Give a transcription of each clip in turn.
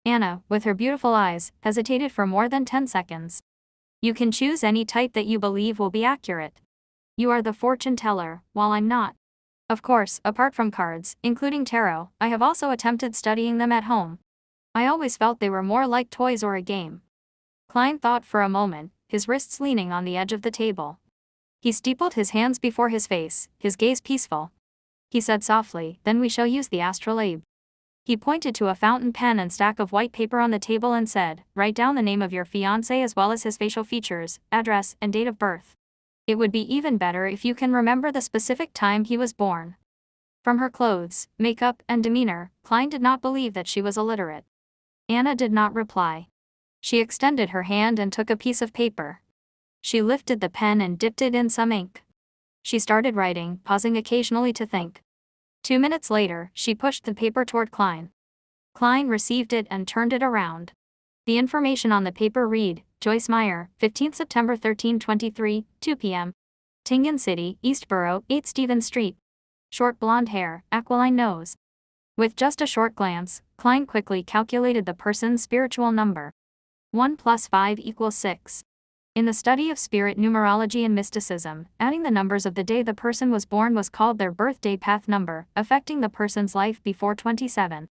Anna, with her beautiful eyes, hesitated for more than 10 seconds. You can choose any type that you believe will be accurate. You are the fortune teller, while I'm not. Of course, apart from cards, including tarot, I have also attempted studying them at home. I always felt they were more like toys or a game. Klein thought for a moment, his wrists leaning on the edge of the table. He steepled his hands before his face, his gaze peaceful. He said softly, "Then we shall use the astrolabe." He pointed to a fountain pen and stack of white paper on the table and said, "Write down the name of your fiancé as well as his facial features, address, and date of birth. It would be even better if you can remember the specific time he was born." From her clothes, makeup, and demeanor, Klein did not believe that she was illiterate. Anna did not reply. She extended her hand and took a piece of paper. She lifted the pen and dipped it in some ink. She started writing, pausing occasionally to think. 2 minutes later, she pushed the paper toward Klein. Klein received it and turned it around. The information on the paper read, Joyce Meyer, 15 September 1323, 2 p.m. Tingen City, East Borough, 8 Stevens Street. Short blonde hair, aquiline nose. With just a short glance, Klein quickly calculated the person's spiritual number. 1 plus 5 equals 6. In the study of spirit numerology and mysticism, adding the numbers of the day the person was born was called their birthday path number, affecting the person's life before 27.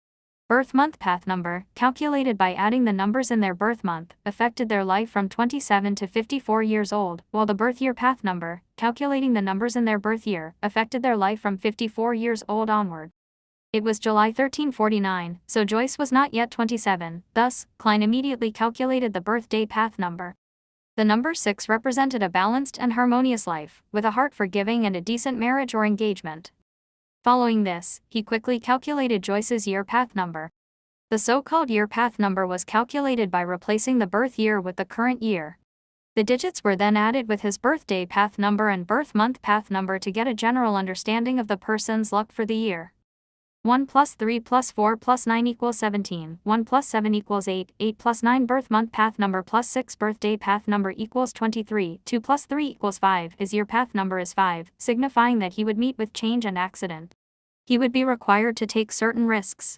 Birth month path number, calculated by adding the numbers in their birth month, affected their life from 27 to 54 years old, while the birth year path number, calculating the numbers in their birth year, affected their life from 54 years old onward. It was July 1349, so Joyce was not yet 27, thus, Klein immediately calculated the birthday path number. The number 6 represented a balanced and harmonious life, with a heart for giving and a decent marriage or engagement. Following this, he quickly calculated Joyce's year path number. The so-called year path number was calculated by replacing the birth year with the current year. The digits were then added with his birthday path number and birth month path number to get a general understanding of the person's luck for the year. 1 plus 3 plus 4 plus 9 equals 17, 1 plus 7 equals 8, 8 plus 9 birth month path number plus 6 birthday path number equals 23, 2 plus 3 equals 5, his year path number is 5, signifying that he would meet with change and accident. He would be required to take certain risks.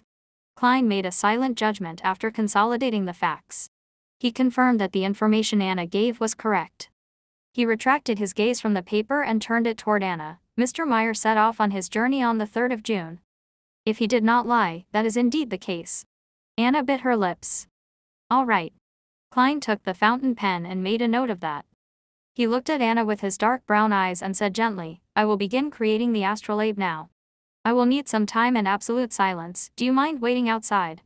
Klein made a silent judgment after consolidating the facts. He confirmed that the information Anna gave was correct. He retracted his gaze from the paper and turned it toward Anna. Mr. Meyer set off on his journey on the 3rd of June. If he did not lie, that is indeed the case. Anna bit her lips. All right. Klein took the fountain pen and made a note of that. He looked at Anna with his dark brown eyes and said gently, "I will begin creating the astrolabe now. I will need some time and absolute silence. Do you mind waiting outside?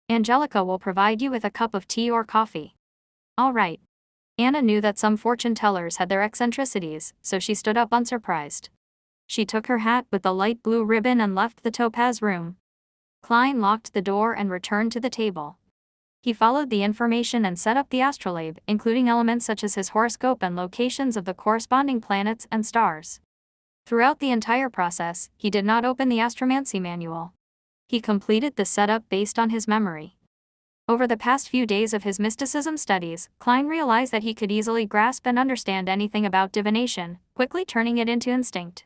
Angelica will provide you with a cup of tea or coffee." All right. Anna knew that some fortune tellers had their eccentricities, so she stood up unsurprised. She took her hat with the light blue ribbon and left the topaz room. Klein locked the door and returned to the table. He followed the information and set up the astrolabe, including elements such as his horoscope and locations of the corresponding planets and stars. Throughout the entire process, he did not open the astromancy manual. He completed the setup based on his memory. Over the past few days of his mysticism studies, Klein realized that he could easily grasp and understand anything about divination, quickly turning it into instinct.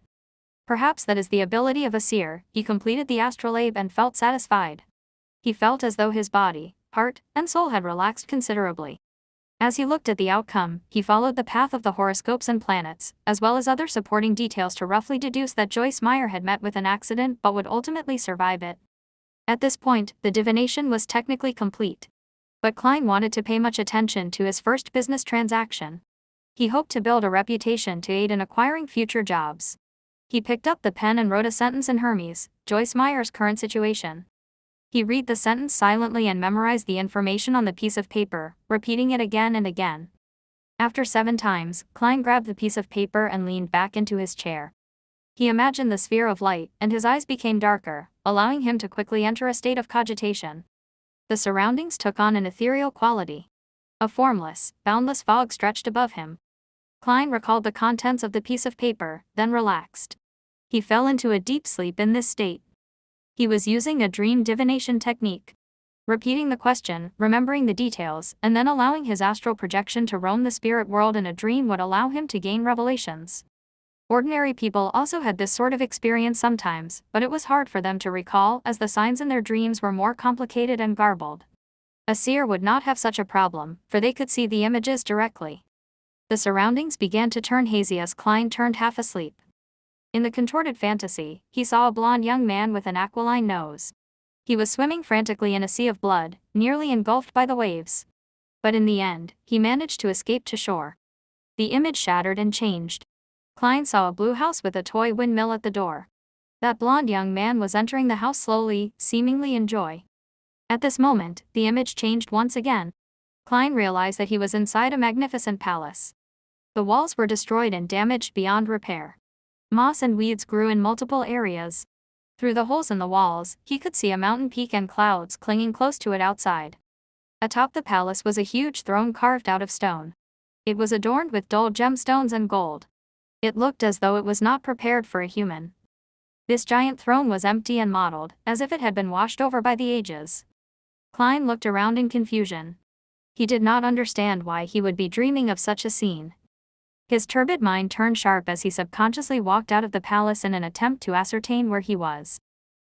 Perhaps that is the ability of a seer. He completed the astrolabe and felt satisfied. He felt as though his body, heart, and soul had relaxed considerably. As he looked at the outcome, he followed the path of the horoscopes and planets, as well as other supporting details to roughly deduce that Joyce Meyer had met with an accident but would ultimately survive it. At this point, the divination was technically complete. But Klein wanted to pay much attention to his first business transaction. He hoped to build a reputation to aid in acquiring future jobs. He picked up the pen and wrote a sentence in Hermes, Joyce Meyer's current situation. He read the sentence silently and memorized the information on the piece of paper, repeating it again and again. After 7 times, Klein grabbed the piece of paper and leaned back into his chair. He imagined the sphere of light, and his eyes became darker, allowing him to quickly enter a state of cogitation. The surroundings took on an ethereal quality. A formless, boundless fog stretched above him. Klein recalled the contents of the piece of paper, then relaxed. He fell into a deep sleep in this state. He was using a dream divination technique. Repeating the question, remembering the details, and then allowing his astral projection to roam the spirit world in a dream would allow him to gain revelations. Ordinary people also had this sort of experience sometimes, but it was hard for them to recall as the signs in their dreams were more complicated and garbled. A seer would not have such a problem, for they could see the images directly. The surroundings began to turn hazy as Klein turned half asleep. In the contorted fantasy, he saw a blond young man with an aquiline nose. He was swimming frantically in a sea of blood, nearly engulfed by the waves. But in the end, he managed to escape to shore. The image shattered and changed. Klein saw a blue house with a toy windmill at the door. That blond young man was entering the house slowly, seemingly in joy. At this moment, the image changed once again. Klein realized that he was inside a magnificent palace. The walls were destroyed and damaged beyond repair. Moss and weeds grew in multiple areas. Through the holes in the walls, he could see a mountain peak and clouds clinging close to it outside. Atop the palace was a huge throne carved out of stone. It was adorned with dull gemstones and gold. It looked as though it was not prepared for a human. This giant throne was empty and mottled, as if it had been washed over by the ages. Klein looked around in confusion. He did not understand why he would be dreaming of such a scene. His turbid mind turned sharp as he subconsciously walked out of the palace in an attempt to ascertain where he was.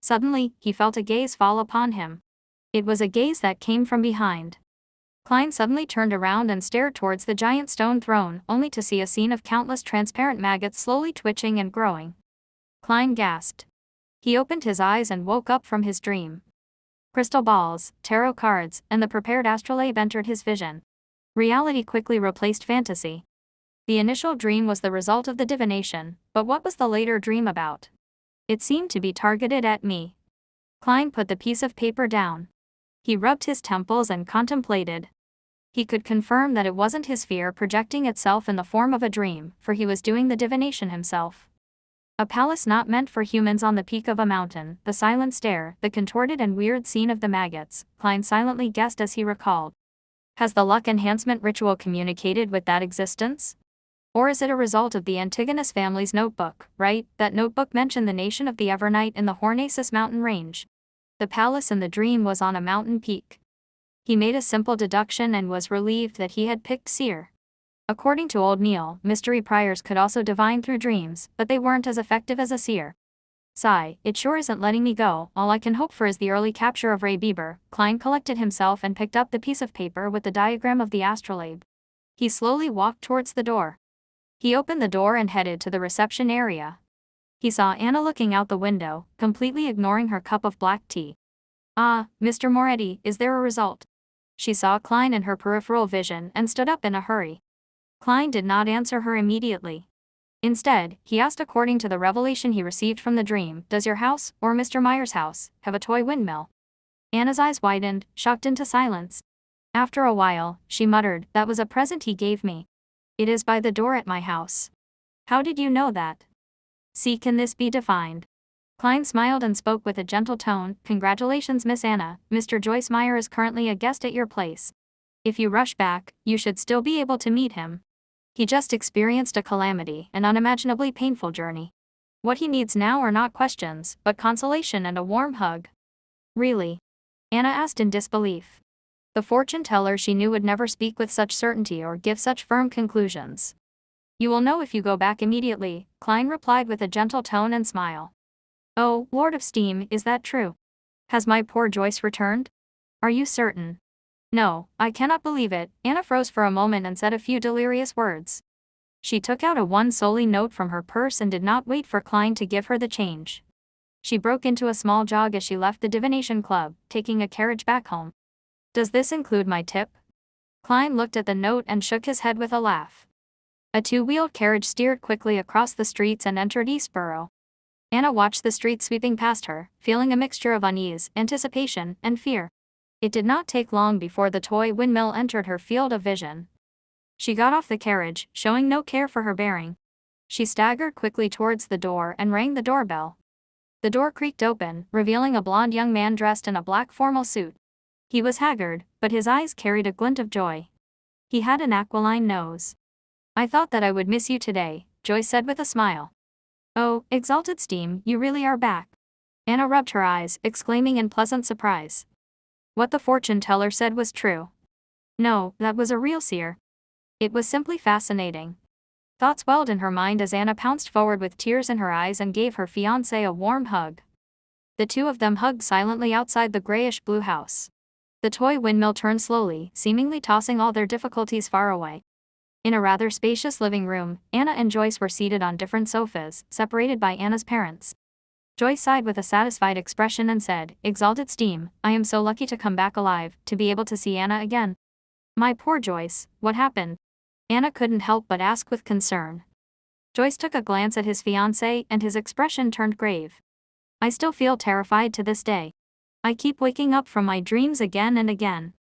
Suddenly, he felt a gaze fall upon him. It was a gaze that came from behind. Klein suddenly turned around and stared towards the giant stone throne, only to see a scene of countless transparent maggots slowly twitching and growing. Klein gasped. He opened his eyes and woke up from his dream. Crystal balls, tarot cards, and the prepared astrolabe entered his vision. Reality quickly replaced fantasy. The initial dream was the result of the divination, but what was the later dream about? It seemed to be targeted at me. Klein put the piece of paper down. He rubbed his temples and contemplated. He could confirm that it wasn't his fear projecting itself in the form of a dream, for he was doing the divination himself. A palace not meant for humans on the peak of a mountain, the silent stare, the contorted and weird scene of the maggots, Klein silently guessed as he recalled. Has the luck enhancement ritual communicated with that existence? Or is it a result of the Antigonus family's notebook, right? That notebook mentioned the nation of the Evernight in the Hornaces mountain range. The palace in the dream was on a mountain peak. He made a simple deduction and was relieved that he had picked seer. According to Old Neil, mystery priors could also divine through dreams, but they weren't as effective as a seer. Sigh, it sure isn't letting me go. All I can hope for is the early capture of Ray Bieber. Klein collected himself and picked up the piece of paper with the diagram of the astrolabe. He slowly walked towards the door. He opened the door and headed to the reception area. He saw Anna looking out the window, completely ignoring her cup of black tea. Ah, Mr. Moretti, is there a result? She saw Klein in her peripheral vision and stood up in a hurry. Klein did not answer her immediately. Instead, he asked according to the revelation he received from the dream, does your house, or Mr. Meyer's house, have a toy windmill? Anna's eyes widened, shocked into silence. After a while, she muttered, that was a present he gave me. It is by the door at my house. How did you know that? See, can this be defined? Klein smiled and spoke with a gentle tone, congratulations Miss Anna, Mr. Joyce Meyer is currently a guest at your place. If you rush back, you should still be able to meet him. He just experienced a calamity, an unimaginably painful journey. What he needs now are not questions, but consolation and a warm hug. Really? Anna asked in disbelief. The fortune teller she knew would never speak with such certainty or give such firm conclusions. You will know if you go back immediately, Klein replied with a gentle tone and smile. Oh, Lord of Steam, is that true? Has my poor Joyce returned? Are you certain? No, I cannot believe it. Anna froze for a moment and said a few delirious words. She took out a one-solly note from her purse and did not wait for Klein to give her the change. She broke into a small jog as she left the divination club, taking a carriage back home. Does this include my tip? Klein looked at the note and shook his head with a laugh. A two-wheeled carriage steered quickly across the streets and entered Eastborough. Anna watched the street sweeping past her, feeling a mixture of unease, anticipation, and fear. It did not take long before the toy windmill entered her field of vision. She got off the carriage, showing no care for her bearing. She staggered quickly towards the door and rang the doorbell. The door creaked open, revealing a blond young man dressed in a black formal suit. He was haggard, but his eyes carried a glint of joy. He had an aquiline nose. I thought that I would miss you today, Joyce said with a smile. Oh, exalted Steam, you really are back. Anna rubbed her eyes, exclaiming in pleasant surprise. What the fortune teller said was true. No, that was a real seer. It was simply fascinating. Thoughts welled in her mind as Anna pounced forward with tears in her eyes and gave her fiancé a warm hug. The two of them hugged silently outside the grayish-blue house. The toy windmill turned slowly, seemingly tossing all their difficulties far away. In a rather spacious living room, Anna and Joyce were seated on different sofas, separated by Anna's parents. Joyce sighed with a satisfied expression and said, "Exalted Steam, I am so lucky to come back alive, to be able to see Anna again." "My poor Joyce, what happened?" Anna couldn't help but ask with concern. Joyce took a glance at his fiancée and his expression turned grave. "I still feel terrified to this day. I keep waking up from my dreams again and again."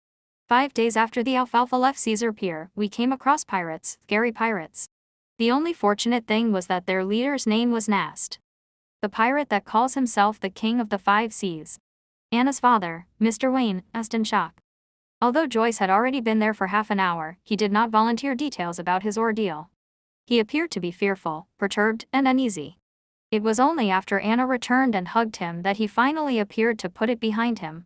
5 days after the Alfalfa left Caesar Pier, we came across pirates, scary pirates. The only fortunate thing was that their leader's name was Nast, the pirate that calls himself the King of the Five Seas. Anna's father, Mr. Wayne, asked in shock. Although Joyce had already been there for half an hour, he did not volunteer details about his ordeal. He appeared to be fearful, perturbed, and uneasy. It was only after Anna returned and hugged him that he finally appeared to put it behind him.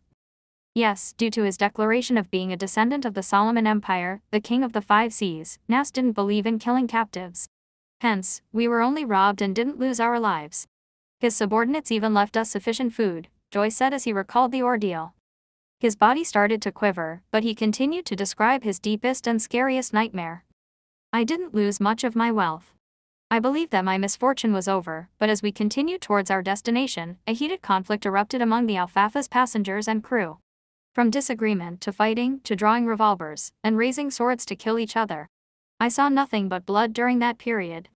Yes, due to his declaration of being a descendant of the Solomon Empire, the King of the Five Seas, Nast didn't believe in killing captives. Hence, we were only robbed and didn't lose our lives. His subordinates even left us sufficient food, Joyce said as he recalled the ordeal. His body started to quiver, but he continued to describe his deepest and scariest nightmare. "I didn't lose much of my wealth. I believed that my misfortune was over, but as we continued towards our destination, a heated conflict erupted among the Alfalfa's passengers and crew. From disagreement to fighting to drawing revolvers and raising swords to kill each other. I saw nothing but blood during that period.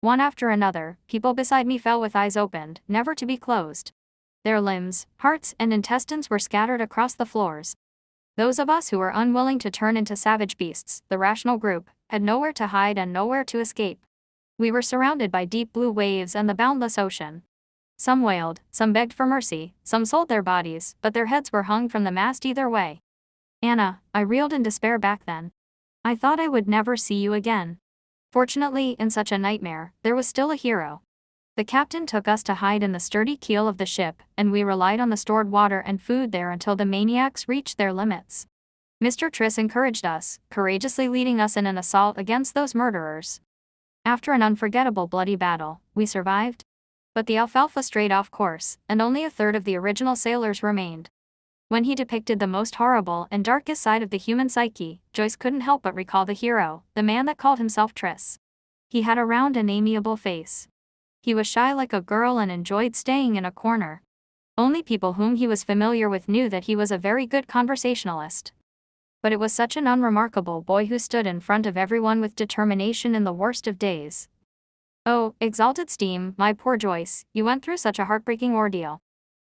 One after another, people beside me fell with eyes opened, never to be closed. Their limbs, hearts, and intestines were scattered across the floors. Those of us who were unwilling to turn into savage beasts, the rational group, had nowhere to hide and nowhere to escape. We were surrounded by deep blue waves and the boundless ocean. Some wailed, some begged for mercy, some sold their bodies, but their heads were hung from the mast either way. Anna, I reeled in despair back then. I thought I would never see you again. Fortunately, in such a nightmare, there was still a hero. The captain took us to hide in the sturdy keel of the ship, and we relied on the stored water and food there until the maniacs reached their limits. Mr. Triss encouraged us, courageously leading us in an assault against those murderers. After an unforgettable bloody battle, we survived. But the Alfalfa strayed off course, and only a third of the original sailors remained. When he depicted the most horrible and darkest side of the human psyche, Joyce couldn't help but recall the hero, the man that called himself Triss. He had a round and amiable face. He was shy like a girl and enjoyed staying in a corner. Only people whom he was familiar with knew that he was a very good conversationalist. But it was such an unremarkable boy who stood in front of everyone with determination in the worst of days. Oh, exalted Steam, my poor Joyce, you went through such a heartbreaking ordeal.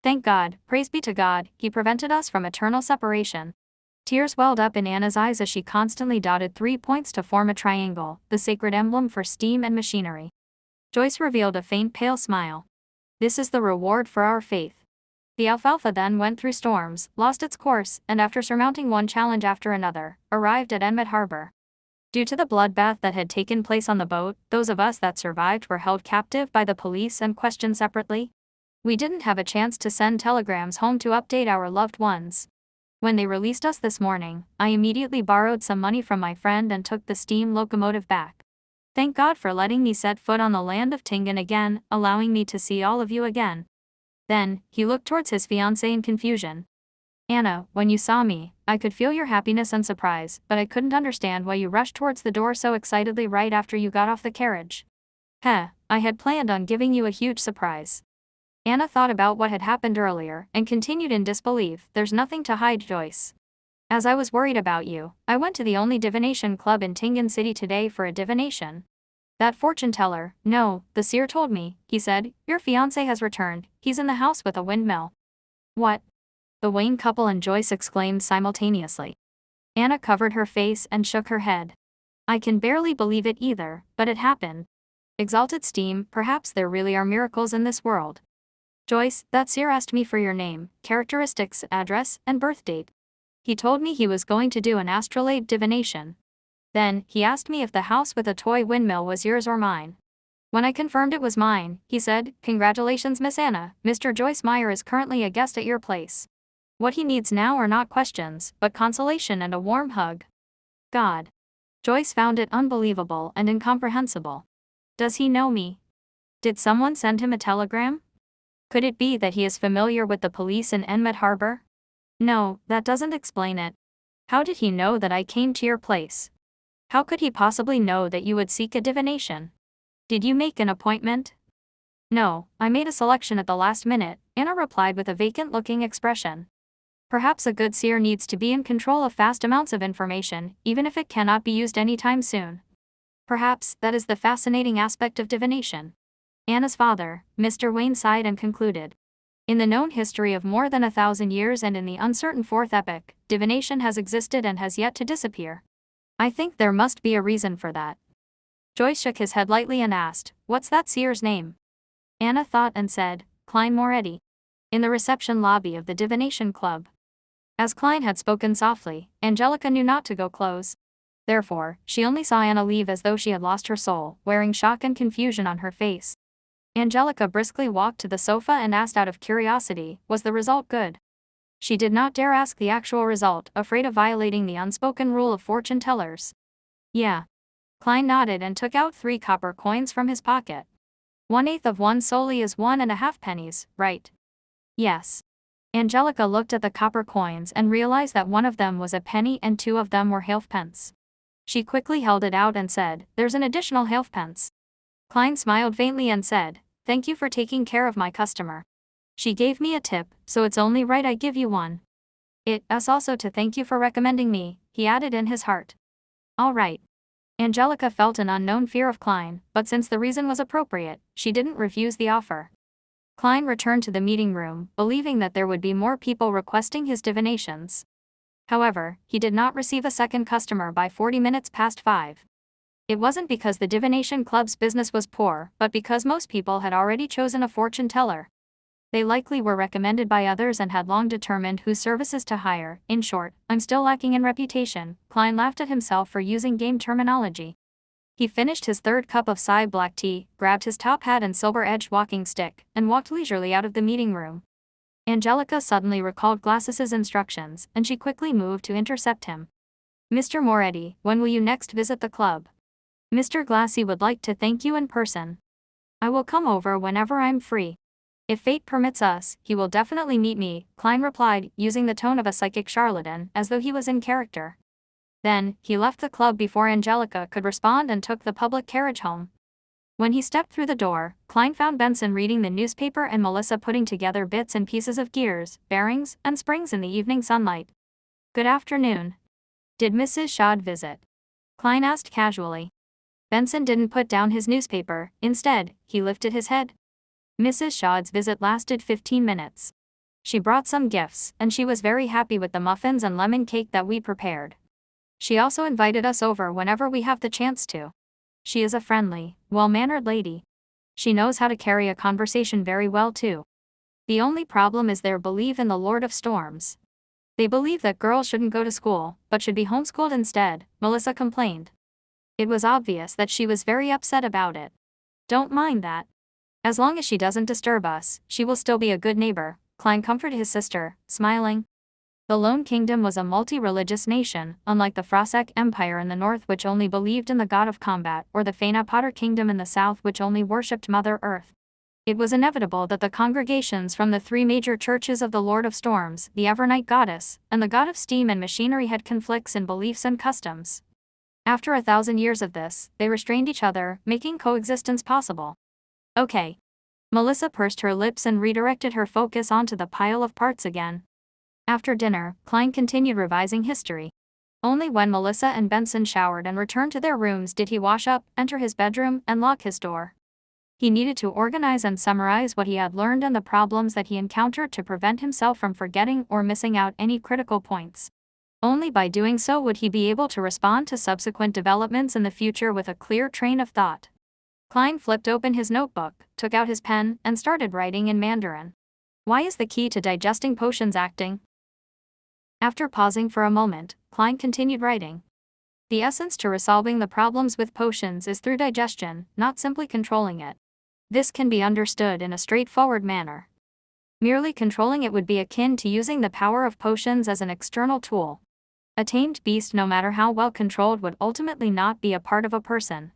Thank God, praise be to God, he prevented us from eternal separation. Tears welled up in Anna's eyes as she constantly dotted 3 points to form a triangle, the sacred emblem for steam and machinery. Joyce revealed a faint pale smile. This is the reward for our faith. The Alfalfa then went through storms, lost its course, and after surmounting one challenge after another, arrived at Enmet Harbor. Due to the bloodbath that had taken place on the boat, those of us that survived were held captive by the police and questioned separately. We didn't have a chance to send telegrams home to update our loved ones. When they released us this morning, I immediately borrowed some money from my friend and took the steam locomotive back. Thank God for letting me set foot on the land of Tingan again, allowing me to see all of you again. Then, he looked towards his fiancée in confusion. Anna, when you saw me, I could feel your happiness and surprise, but I couldn't understand why you rushed towards the door so excitedly right after you got off the carriage. I had planned on giving you a huge surprise. Anna thought about what had happened earlier, and continued in disbelief. There's nothing to hide, Joyce. As I was worried about you, I went to the only divination club in Tingan City today for a divination. That fortune teller, no, the seer told me, he said, your fiancé has returned, he's in the house with a windmill. What? The Wayne couple and Joyce exclaimed simultaneously. Anna covered her face and shook her head. I can barely believe it either, but it happened. Exalted Steam, perhaps there really are miracles in this world. Joyce, that seer asked me for your name, characteristics, address, and birth date. He told me he was going to do an astrolabe divination. Then, he asked me if the house with a toy windmill was yours or mine. When I confirmed it was mine, he said, congratulations Miss Anna, Mr. Joyce Meyer is currently a guest at your place. What he needs now are not questions, but consolation and a warm hug. God. Joyce found it unbelievable and incomprehensible. Does he know me? Did someone send him a telegram? Could it be that he is familiar with the police in Enmet Harbor? No, that doesn't explain it. How did he know that I came to your place? How could he possibly know that you would seek a divination? Did you make an appointment? No, I made a selection at the last minute, Anna replied with a vacant-looking expression. Perhaps a good seer needs to be in control of vast amounts of information, even if it cannot be used anytime soon. Perhaps that is the fascinating aspect of divination. Anna's father, Mr. Wayne, sighed and concluded. In the known history of more than 1,000 years and in the uncertain fourth epoch, divination has existed and has yet to disappear. I think there must be a reason for that. Joyce shook his head lightly and asked, "What's that seer's name?" Anna thought and said, "Klein Moretti." In the reception lobby of the Divination Club. As Klein had spoken softly, Angelica knew not to go close. Therefore, she only saw Anna leave as though she had lost her soul, wearing shock and confusion on her face. Angelica briskly walked to the sofa and asked out of curiosity, was the result good? She did not dare ask the actual result, afraid of violating the unspoken rule of fortune tellers. Yeah. Klein nodded and took out 3 copper coins from his pocket. 1/8 of one solely is 1.5 pennies, right? Yes. Angelica looked at the copper coins and realized that one of them was a penny and 2 of them were halfpence. She quickly held it out and said, "There's an additional halfpence." Klein smiled faintly and said, "Thank you for taking care of my customer. She gave me a tip, so it's only right I give you one. Us also to thank you for recommending me," he added in his heart. "All right." Angelica felt an unknown fear of Klein, but since the reason was appropriate, she didn't refuse the offer. Klein returned to the meeting room, believing that there would be more people requesting his divinations. However, he did not receive a second customer by 40 minutes past 5. It wasn't because the Divination Club's business was poor, but because most people had already chosen a fortune teller. They likely were recommended by others and had long determined whose services to hire. In short, I'm still lacking in reputation. Klein laughed at himself for using game terminology. He finished his 3rd cup of Psy black tea, grabbed his top hat and silver-edged walking stick, and walked leisurely out of the meeting room. Angelica suddenly recalled Glass's instructions, and she quickly moved to intercept him. "Mr. Moretti, when will you next visit the club? Mr. Glassy would like to thank you in person." "I will come over whenever I'm free. If fate permits us, he will definitely meet me," Klein replied, using the tone of a psychic charlatan, as though he was in character. Then, he left the club before Angelica could respond and took the public carriage home. When he stepped through the door, Klein found Benson reading the newspaper and Melissa putting together bits and pieces of gears, bearings, and springs in the evening sunlight. "Good afternoon. Did Mrs. Schad visit?" Klein asked casually. Benson didn't put down his newspaper, instead, he lifted his head. "Mrs. Schad's visit lasted 15 minutes. She brought some gifts, and she was very happy with the muffins and lemon cake that we prepared. She also invited us over whenever we have the chance to. She is a friendly, well-mannered lady. She knows how to carry a conversation very well too. The only problem is their belief in the Lord of Storms. They believe that girls shouldn't go to school, but should be homeschooled instead," Melissa complained. It was obvious that she was very upset about it. "Don't mind that. As long as she doesn't disturb us, she will still be a good neighbor," Klein comforted his sister, smiling. The Lone Kingdom was a multi-religious nation, unlike the Frosek Empire in the north which only believed in the god of combat, or the Faina Potter Kingdom in the south which only worshipped Mother Earth. It was inevitable that the congregations from the 3 major churches of the Lord of Storms, the Evernight Goddess, and the God of Steam and Machinery had conflicts in beliefs and customs. After 1,000 years of this, they restrained each other, making coexistence possible. "Okay." Melissa pursed her lips and redirected her focus onto the pile of parts again. After dinner, Klein continued revising history. Only when Melissa and Benson showered and returned to their rooms did he wash up, enter his bedroom, and lock his door. He needed to organize and summarize what he had learned and the problems that he encountered to prevent himself from forgetting or missing out any critical points. Only by doing so would he be able to respond to subsequent developments in the future with a clear train of thought. Klein flipped open his notebook, took out his pen, and started writing in Mandarin. Why is the key to digesting potions acting? After pausing for a moment, Klein continued writing. The essence to resolving the problems with potions is through digestion, not simply controlling it. This can be understood in a straightforward manner. Merely controlling it would be akin to using the power of potions as an external tool. A tamed beast, no matter how well controlled, would ultimately not be a part of a person.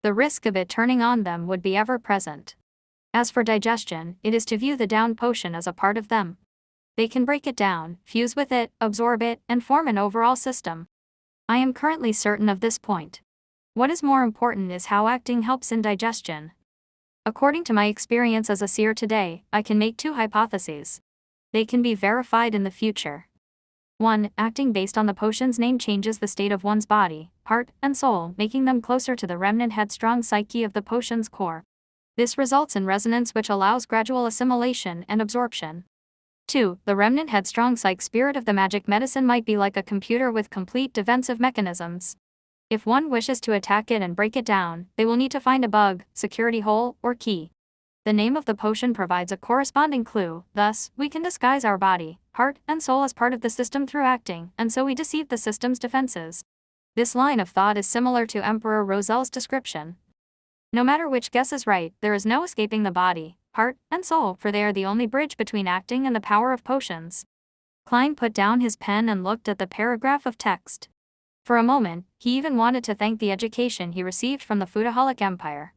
The risk of it turning on them would be ever present. As for digestion, it is to view the down potion as a part of them. They can break it down, fuse with it, absorb it, and form an overall system. I am currently certain of this point. What is more important is how acting helps in digestion. According to my experience as a seer today, I can make two hypotheses. They can be verified in the future. 1. Acting based on the potion's name changes the state of one's body, heart, and soul, making them closer to the remnant headstrong psyche of the potion's core. This results in resonance which allows gradual assimilation and absorption. 2. The remnant headstrong psyche spirit of the magic medicine might be like a computer with complete defensive mechanisms. If one wishes to attack it and break it down, they will need to find a bug, security hole, or key. The name of the potion provides a corresponding clue, thus, we can disguise our body, heart, and soul as part of the system through acting, and so we deceive the system's defenses. This line of thought is similar to Emperor Rosel's description. No matter which guess is right, there is no escaping the body, heart, and soul, for they are the only bridge between acting and the power of potions. Klein put down his pen and looked at the paragraph of text. For a moment, he even wanted to thank the education he received from the Foodaholic Empire.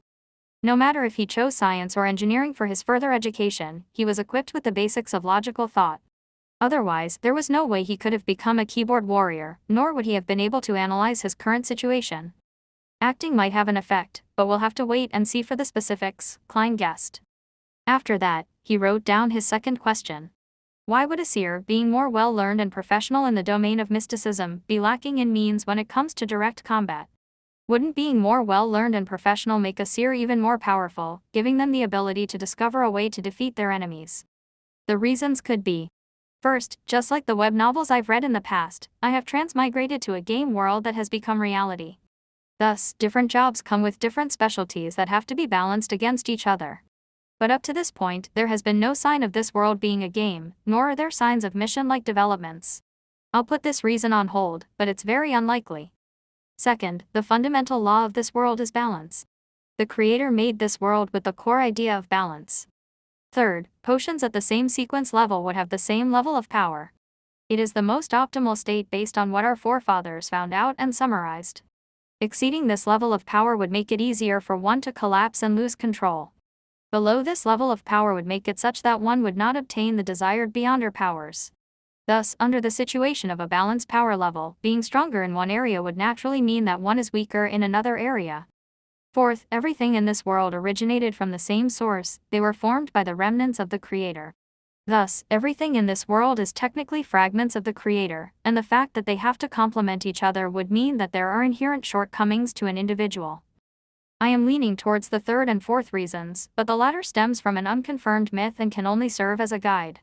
No matter if he chose science or engineering for his further education, he was equipped with the basics of logical thought. Otherwise, there was no way he could have become a keyboard warrior, nor would he have been able to analyze his current situation. Acting might have an effect, but we'll have to wait and see for the specifics, Klein guessed. After that, he wrote down his second question. Why would a seer, being more well-learned and professional in the domain of mysticism, be lacking in means when it comes to direct combat? Wouldn't being more well-learned and professional make a seer even more powerful, giving them the ability to discover a way to defeat their enemies? The reasons could be: first, just like the web novels I've read in the past, I have transmigrated to a game world that has become reality. Thus, different jobs come with different specialties that have to be balanced against each other. But up to this point, there has been no sign of this world being a game, nor are there signs of mission-like developments. I'll put this reason on hold, but it's very unlikely. Second, the fundamental law of this world is balance. The Creator made this world with the core idea of balance. Third, potions at the same sequence level would have the same level of power. It is the most optimal state based on what our forefathers found out and summarized. Exceeding this level of power would make it easier for one to collapse and lose control. Below this level of power would make it such that one would not obtain the desired beyonder powers. Thus, under the situation of a balanced power level, being stronger in one area would naturally mean that one is weaker in another area. Fourth, everything in this world originated from the same source, they were formed by the remnants of the Creator. Thus, everything in this world is technically fragments of the Creator, and the fact that they have to complement each other would mean that there are inherent shortcomings to an individual. I am leaning towards the third and fourth reasons, but the latter stems from an unconfirmed myth and can only serve as a guide.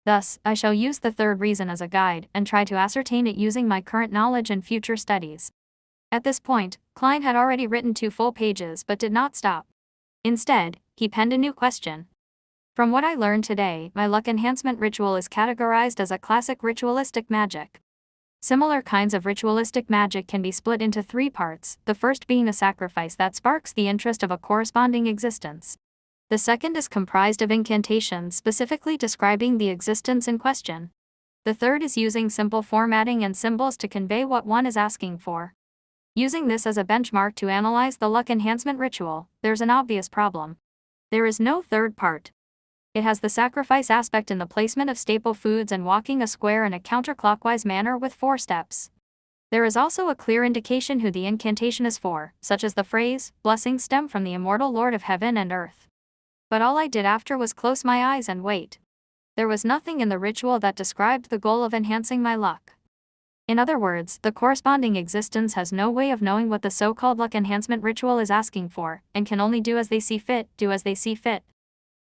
Thus, I shall use the third reason as a guide and try to ascertain it using my current knowledge and future studies. At this point, Klein had already written 2 full pages but did not stop. Instead, he penned a new question. From what I learned today, my luck enhancement ritual is categorized as a classic ritualistic magic. Similar kinds of ritualistic magic can be split into 3 parts, the first being a sacrifice that sparks the interest of a corresponding existence. The second is comprised of incantations specifically describing the existence in question. The third is using simple formatting and symbols to convey what one is asking for. Using this as a benchmark to analyze the luck enhancement ritual, there's an obvious problem. There is no third part. It has the sacrifice aspect in the placement of staple foods and walking a square in a counterclockwise manner with 4 steps. There is also a clear indication who the incantation is for, such as the phrase, "Blessings stem from the immortal Lord of heaven and earth." But all I did after was close my eyes and wait. There was nothing in the ritual that described the goal of enhancing my luck. In other words, the corresponding existence has no way of knowing what the so-called luck enhancement ritual is asking for, and can only do as they see fit.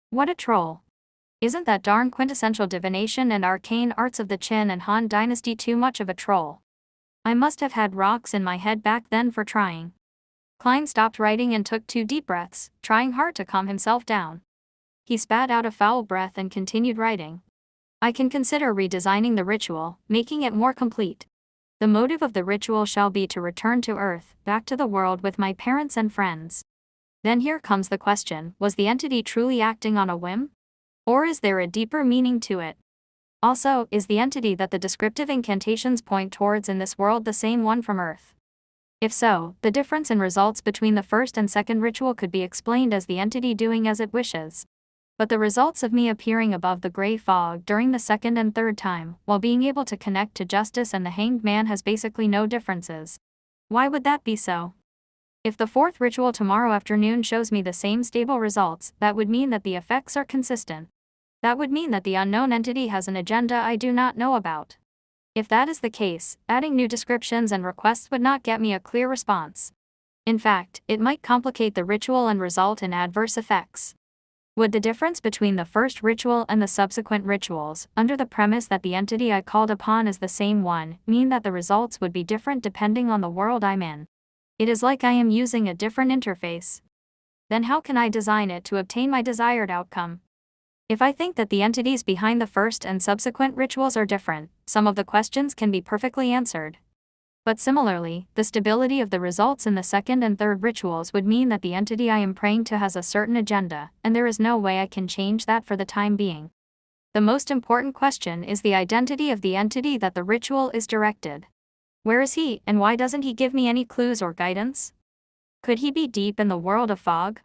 What a troll. Isn't that darn quintessential divination and arcane arts of the Qin and Han dynasty too much of a troll? I must have had rocks in my head back then for trying. Klein stopped writing and took 2 deep breaths, trying hard to calm himself down. He spat out a foul breath and continued writing. I can consider redesigning the ritual, making it more complete. The motive of the ritual shall be to return to Earth, back to the world with my parents and friends. Then here comes the question, was the entity truly acting on a whim? Or is there a deeper meaning to it? Also, is the entity that the descriptive incantations point towards in this world the same one from Earth? If so, the difference in results between the first and second ritual could be explained as the entity doing as it wishes. But the results of me appearing above the gray fog during the second and third time, while being able to connect to justice and the hanged man, has basically no differences. Why would that be so? If the fourth ritual tomorrow afternoon shows me the same stable results, that would mean that the effects are consistent. That would mean that the unknown entity has an agenda I do not know about. If that is the case, adding new descriptions and requests would not get me a clear response. In fact, it might complicate the ritual and result in adverse effects. Would the difference between the first ritual and the subsequent rituals, under the premise that the entity I called upon is the same one, mean that the results would be different depending on the world I'm in? It is like I am using a different interface. Then how can I design it to obtain my desired outcome? If I think that the entities behind the first and subsequent rituals are different, some of the questions can be perfectly answered. But similarly, the stability of the results in the second and third rituals would mean that the entity I am praying to has a certain agenda, and there is no way I can change that for the time being. The most important question is the identity of the entity that the ritual is directed. Where is he, and why doesn't he give me any clues or guidance? Could he be deep in the world of fog?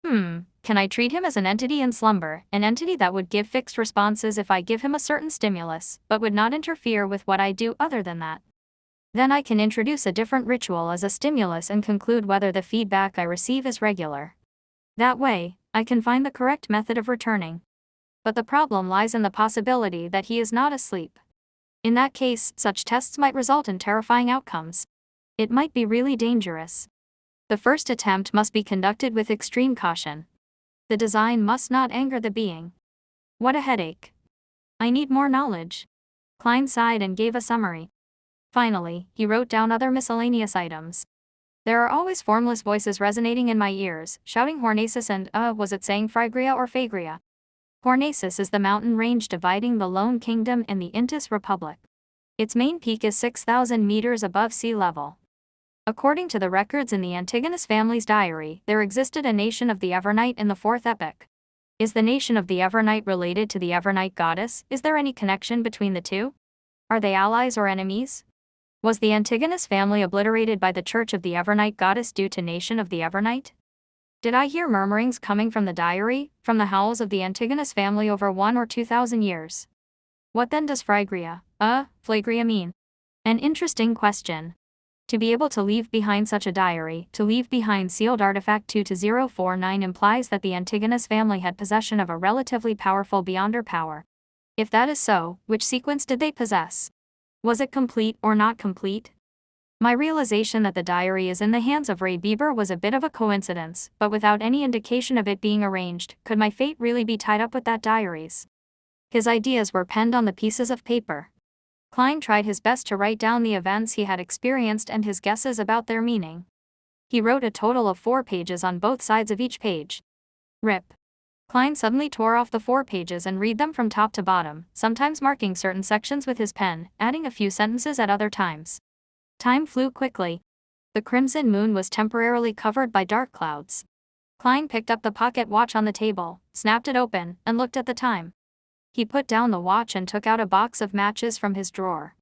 Can I treat him as an entity in slumber, an entity that would give fixed responses if I give him a certain stimulus, but would not interfere with what I do other than that? Then I can introduce a different ritual as a stimulus and conclude whether the feedback I receive is regular. That way, I can find the correct method of returning. But the problem lies in the possibility that he is not asleep. In that case, such tests might result in terrifying outcomes. It might be really dangerous. The first attempt must be conducted with extreme caution. The design must not anger the being. What a headache. I need more knowledge. Klein sighed and gave a summary. Finally, he wrote down other miscellaneous items. There are always formless voices resonating in my ears, shouting Hornaces and, was it saying Phrygia or Phagria? Hornaces is the mountain range dividing the Lone Kingdom and the Intis Republic. Its main peak is 6,000 meters above sea level. According to the records in the Antigonus family's diary, there existed a nation of the Evernite in the fourth epoch. Is the nation of the Evernite related to the Evernite goddess? Is there any connection between the two? Are they allies or enemies? Was the Antigonus family obliterated by the Church of the Evernite goddess due to nation of the Evernite? Did I hear murmurings coming from the diary, from the howls of the Antigonus family over 1 or 2,000 years? What then does Phrygia mean? An interesting question. To be able to leave behind such a diary, to leave behind sealed artifact 22049 implies that the Antigonus family had possession of a relatively powerful Beyonder power. If that is so, which sequence did they possess? Was it complete or not complete? My realization that the diary is in the hands of Ray Bieber was a bit of a coincidence, but without any indication of it being arranged, could my fate really be tied up with that diary's? His ideas were penned on the pieces of paper. Klein tried his best to write down the events he had experienced and his guesses about their meaning. He wrote a total of 4 pages on both sides of each page. Rip. Klein suddenly tore off the 4 pages and read them from top to bottom, sometimes marking certain sections with his pen, adding a few sentences at other times. Time flew quickly. The crimson moon was temporarily covered by dark clouds. Klein picked up the pocket watch on the table, snapped it open, and looked at the time. He put down the watch and took out a box of matches from his drawer.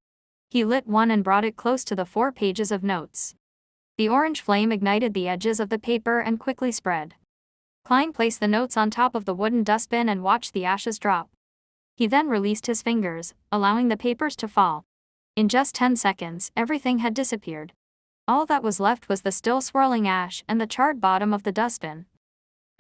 He lit one and brought it close to the 4 pages of notes. The orange flame ignited the edges of the paper and quickly spread. Klein placed the notes on top of the wooden dustbin and watched the ashes drop. He then released his fingers, allowing the papers to fall. In just 10 seconds, everything had disappeared. All that was left was the still swirling ash and the charred bottom of the dustbin.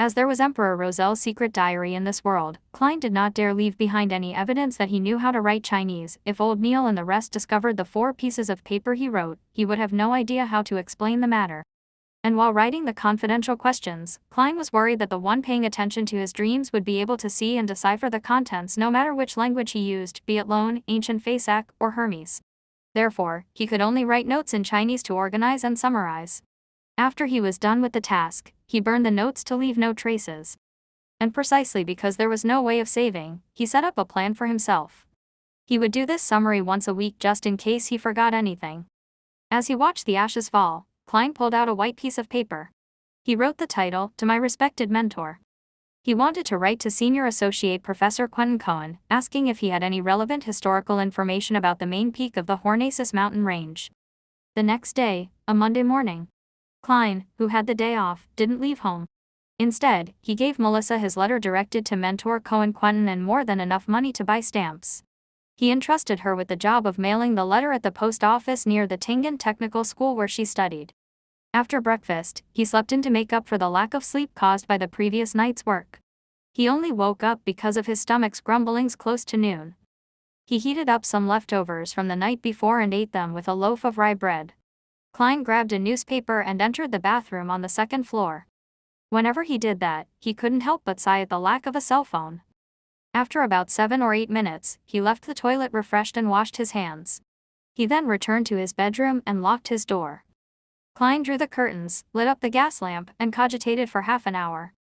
As there was Emperor Rosel's secret diary in this world, Klein did not dare leave behind any evidence that he knew how to write Chinese. If old Neil and the rest discovered the 4 pieces of paper he wrote, he would have no idea how to explain the matter. And while writing the confidential questions, Klein was worried that the one paying attention to his dreams would be able to see and decipher the contents no matter which language he used, be it Lone, Ancient Fasak, or Hermes. Therefore, he could only write notes in Chinese to organize and summarize. After he was done with the task, he burned the notes to leave no traces. And precisely because there was no way of saving, he set up a plan for himself. He would do this summary once a week just in case he forgot anything. As he watched the ashes fall, Klein pulled out a white piece of paper. He wrote the title, "To My Respected Mentor." He wanted to write to Senior Associate Professor Quentin Cohen, asking if he had any relevant historical information about the main peak of the Hornaces mountain range. The next day, a Monday morning, Klein, who had the day off, didn't leave home. Instead, he gave Melissa his letter directed to mentor Cohen Quentin and more than enough money to buy stamps. He entrusted her with the job of mailing the letter at the post office near the Tingen Technical School where she studied. After breakfast, he slept in to make up for the lack of sleep caused by the previous night's work. He only woke up because of his stomach's grumblings close to noon. He heated up some leftovers from the night before and ate them with a loaf of rye bread. Klein grabbed a newspaper and entered the bathroom on the second floor. Whenever he did that, he couldn't help but sigh at the lack of a cell phone. After about 7 or 8 minutes, he left the toilet refreshed and washed his hands. He then returned to his bedroom and locked his door. Klein drew the curtains, lit up the gas lamp, and cogitated for half an hour.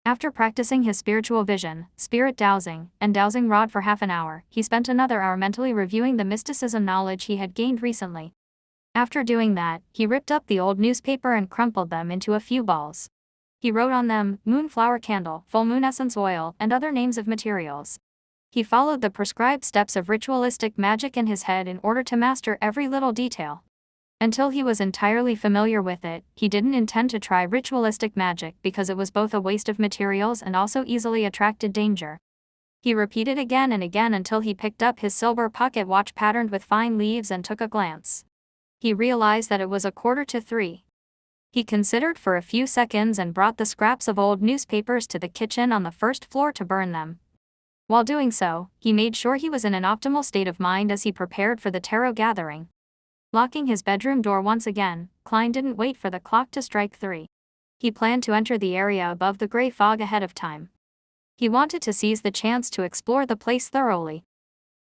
After practicing his spiritual vision, spirit dowsing, and dowsing rod for half an hour, he spent another hour mentally reviewing the mysticism knowledge he had gained recently. After doing that, he ripped up the old newspaper and crumpled them into a few balls. He wrote on them, moonflower candle, full moon essence oil, and other names of materials. He followed the prescribed steps of ritualistic magic in his head in order to master every little detail. Until he was entirely familiar with it, he didn't intend to try ritualistic magic because it was both a waste of materials and also easily attracted danger. He repeated again and again until he picked up his silver pocket watch patterned with fine leaves and took a glance. He realized that it was 2:45. He considered for a few seconds and brought the scraps of old newspapers to the kitchen on the first floor to burn them. While doing so, he made sure he was in an optimal state of mind as he prepared for the tarot gathering. Locking his bedroom door once again, Klein didn't wait for the clock to strike 3. He planned to enter the area above the gray fog ahead of time. He wanted to seize the chance to explore the place thoroughly.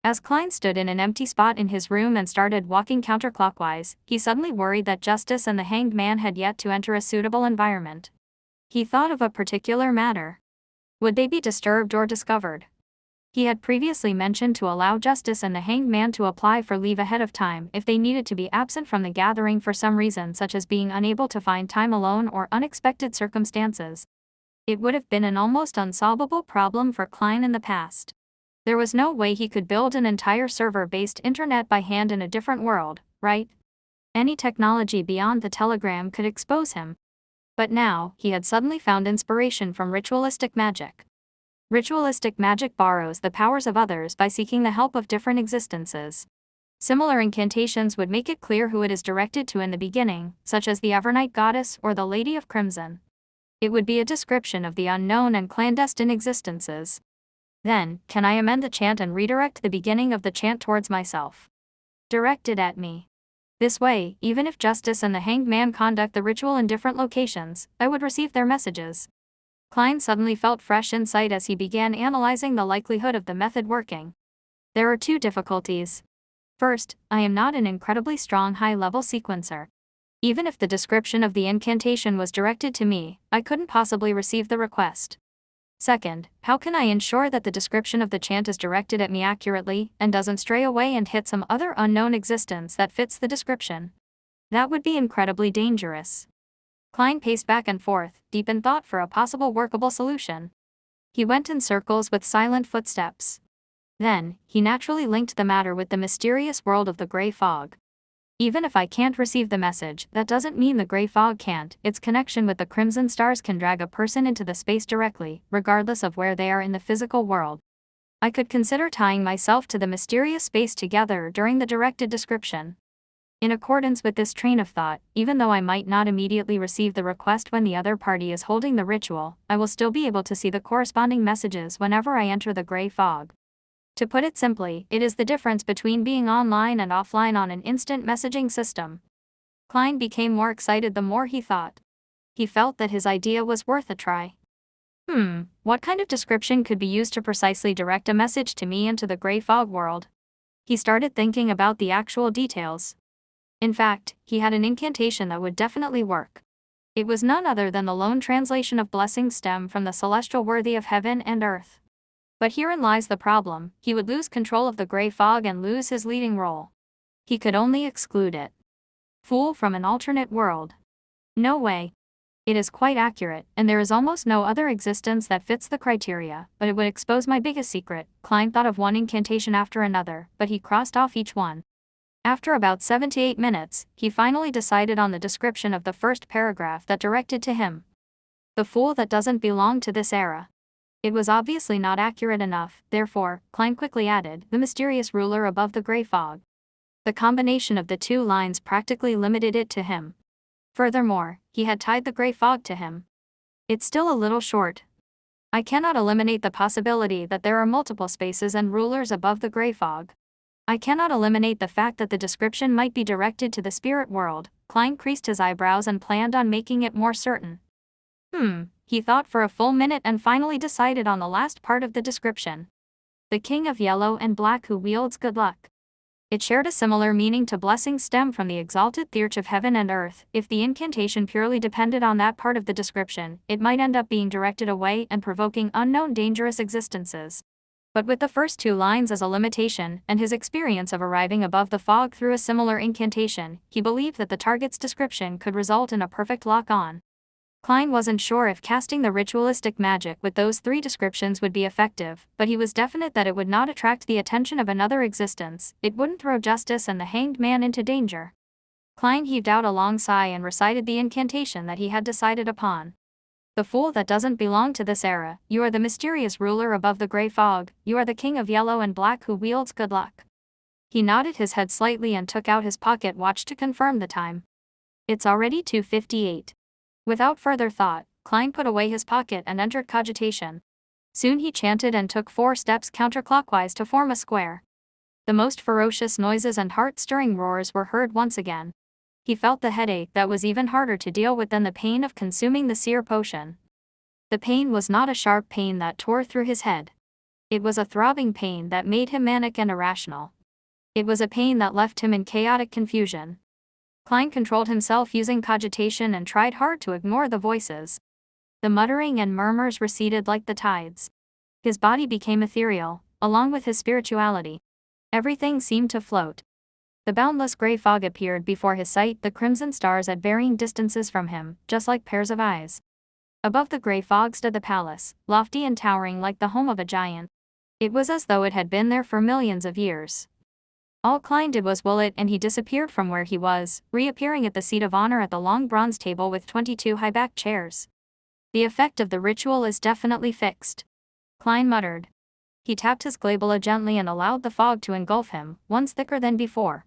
As Klein stood in an empty spot in his room and started walking counterclockwise, he suddenly worried that Justice and the Hanged Man had yet to enter a suitable environment. He thought of a particular matter. Would they be disturbed or discovered? He had previously mentioned to allow Justice and the Hanged Man to apply for leave ahead of time if they needed to be absent from the gathering for some reason, such as being unable to find time alone or unexpected circumstances. It would have been an almost unsolvable problem for Klein in the past. There was no way he could build an entire server-based internet by hand in a different world, right? Any technology beyond the telegram could expose him. But now, he had suddenly found inspiration from ritualistic magic. Ritualistic magic borrows the powers of others by seeking the help of different existences. Similar incantations would make it clear who it is directed to in the beginning, such as the Evernight Goddess or the Lady of Crimson. It would be a description of the unknown and clandestine existences. Then, can I amend the chant and redirect the beginning of the chant towards myself? Directed at me. This way, even if Justice and the Hanged Man conduct the ritual in different locations, I would receive their messages. Klein suddenly felt fresh insight as he began analyzing the likelihood of the method working. There are 2 difficulties. First, I am not an incredibly strong high-level sequencer. Even if the description of the incantation was directed to me, I couldn't possibly receive the request. Second, how can I ensure that the description of the chant is directed at me accurately and doesn't stray away and hit some other unknown existence that fits the description? That would be incredibly dangerous. Klein paced back and forth, deep in thought for a possible workable solution. He went in circles with silent footsteps. Then, he naturally linked the matter with the mysterious world of the gray fog. Even if I can't receive the message, that doesn't mean the gray fog can't. Its connection with the crimson stars can drag a person into the space directly, regardless of where they are in the physical world. I could consider tying myself to the mysterious space together during the directed description. In accordance with this train of thought, even though I might not immediately receive the request when the other party is holding the ritual, I will still be able to see the corresponding messages whenever I enter the gray fog. To put it simply, it is the difference between being online and offline on an instant messaging system. Klein became more excited the more he thought. He felt that his idea was worth a try. What kind of description could be used to precisely direct a message to me into the gray fog world? He started thinking about the actual details. In fact, he had an incantation that would definitely work. It was none other than the lone translation of blessings stem from the celestial worthy of heaven and earth. But herein lies the problem: he would lose control of the gray fog and lose his leading role. He could only exclude it. Fool from an alternate world. No way. It is quite accurate, and there is almost no other existence that fits the criteria, but it would expose my biggest secret. Klein thought of one incantation after another, but he crossed off each one. After about 7 to 8 minutes, he finally decided on the description of the first paragraph that directed to him. The fool that doesn't belong to this era. It was obviously not accurate enough, therefore, Klein quickly added, the mysterious ruler above the gray fog. The combination of the two lines practically limited it to him. Furthermore, he had tied the gray fog to him. It's still a little short. I cannot eliminate the possibility that there are multiple spaces and rulers above the gray fog. I cannot eliminate the fact that the description might be directed to the spirit world. Klein creased his eyebrows and planned on making it more certain. He thought for a full minute and finally decided on the last part of the description. The king of yellow and black who wields good luck. It shared a similar meaning to blessings stem from the exalted theurge of heaven and earth. If the incantation purely depended on that part of the description, it might end up being directed away and provoking unknown dangerous existences. But with the first two lines as a limitation, and his experience of arriving above the fog through a similar incantation, he believed that the target's description could result in a perfect lock-on. Klein wasn't sure if casting the ritualistic magic with those three descriptions would be effective, but he was definite that it would not attract the attention of another existence, it wouldn't throw Justice and the Hanged Man into danger. Klein heaved out a long sigh and recited the incantation that he had decided upon. The fool that doesn't belong to this era, you are the mysterious ruler above the gray fog, you are the king of yellow and black who wields good luck. He nodded his head slightly and took out his pocket watch to confirm the time. It's already 2:58. Without further thought, Klein put away his pocket and entered cogitation. Soon he chanted and took 4 steps counterclockwise to form a square. The most ferocious noises and heart-stirring roars were heard once again. He felt the headache that was even harder to deal with than the pain of consuming the seer potion. The pain was not a sharp pain that tore through his head. It was a throbbing pain that made him manic and irrational. It was a pain that left him in chaotic confusion. Klein controlled himself using cogitation and tried hard to ignore the voices. The muttering and murmurs receded like the tides. His body became ethereal, along with his spirituality. Everything seemed to float. The boundless gray fog appeared before his sight, the crimson stars at varying distances from him, just like pairs of eyes. Above the gray fog stood the palace, lofty and towering like the home of a giant. It was as though it had been there for millions of years. All Klein did was will it, and he disappeared from where he was, reappearing at the seat of honor at the long bronze table with 22 high-backed chairs. The effect of the ritual is definitely fixed, Klein muttered. He tapped his glabella gently and allowed the fog to engulf him, once thicker than before.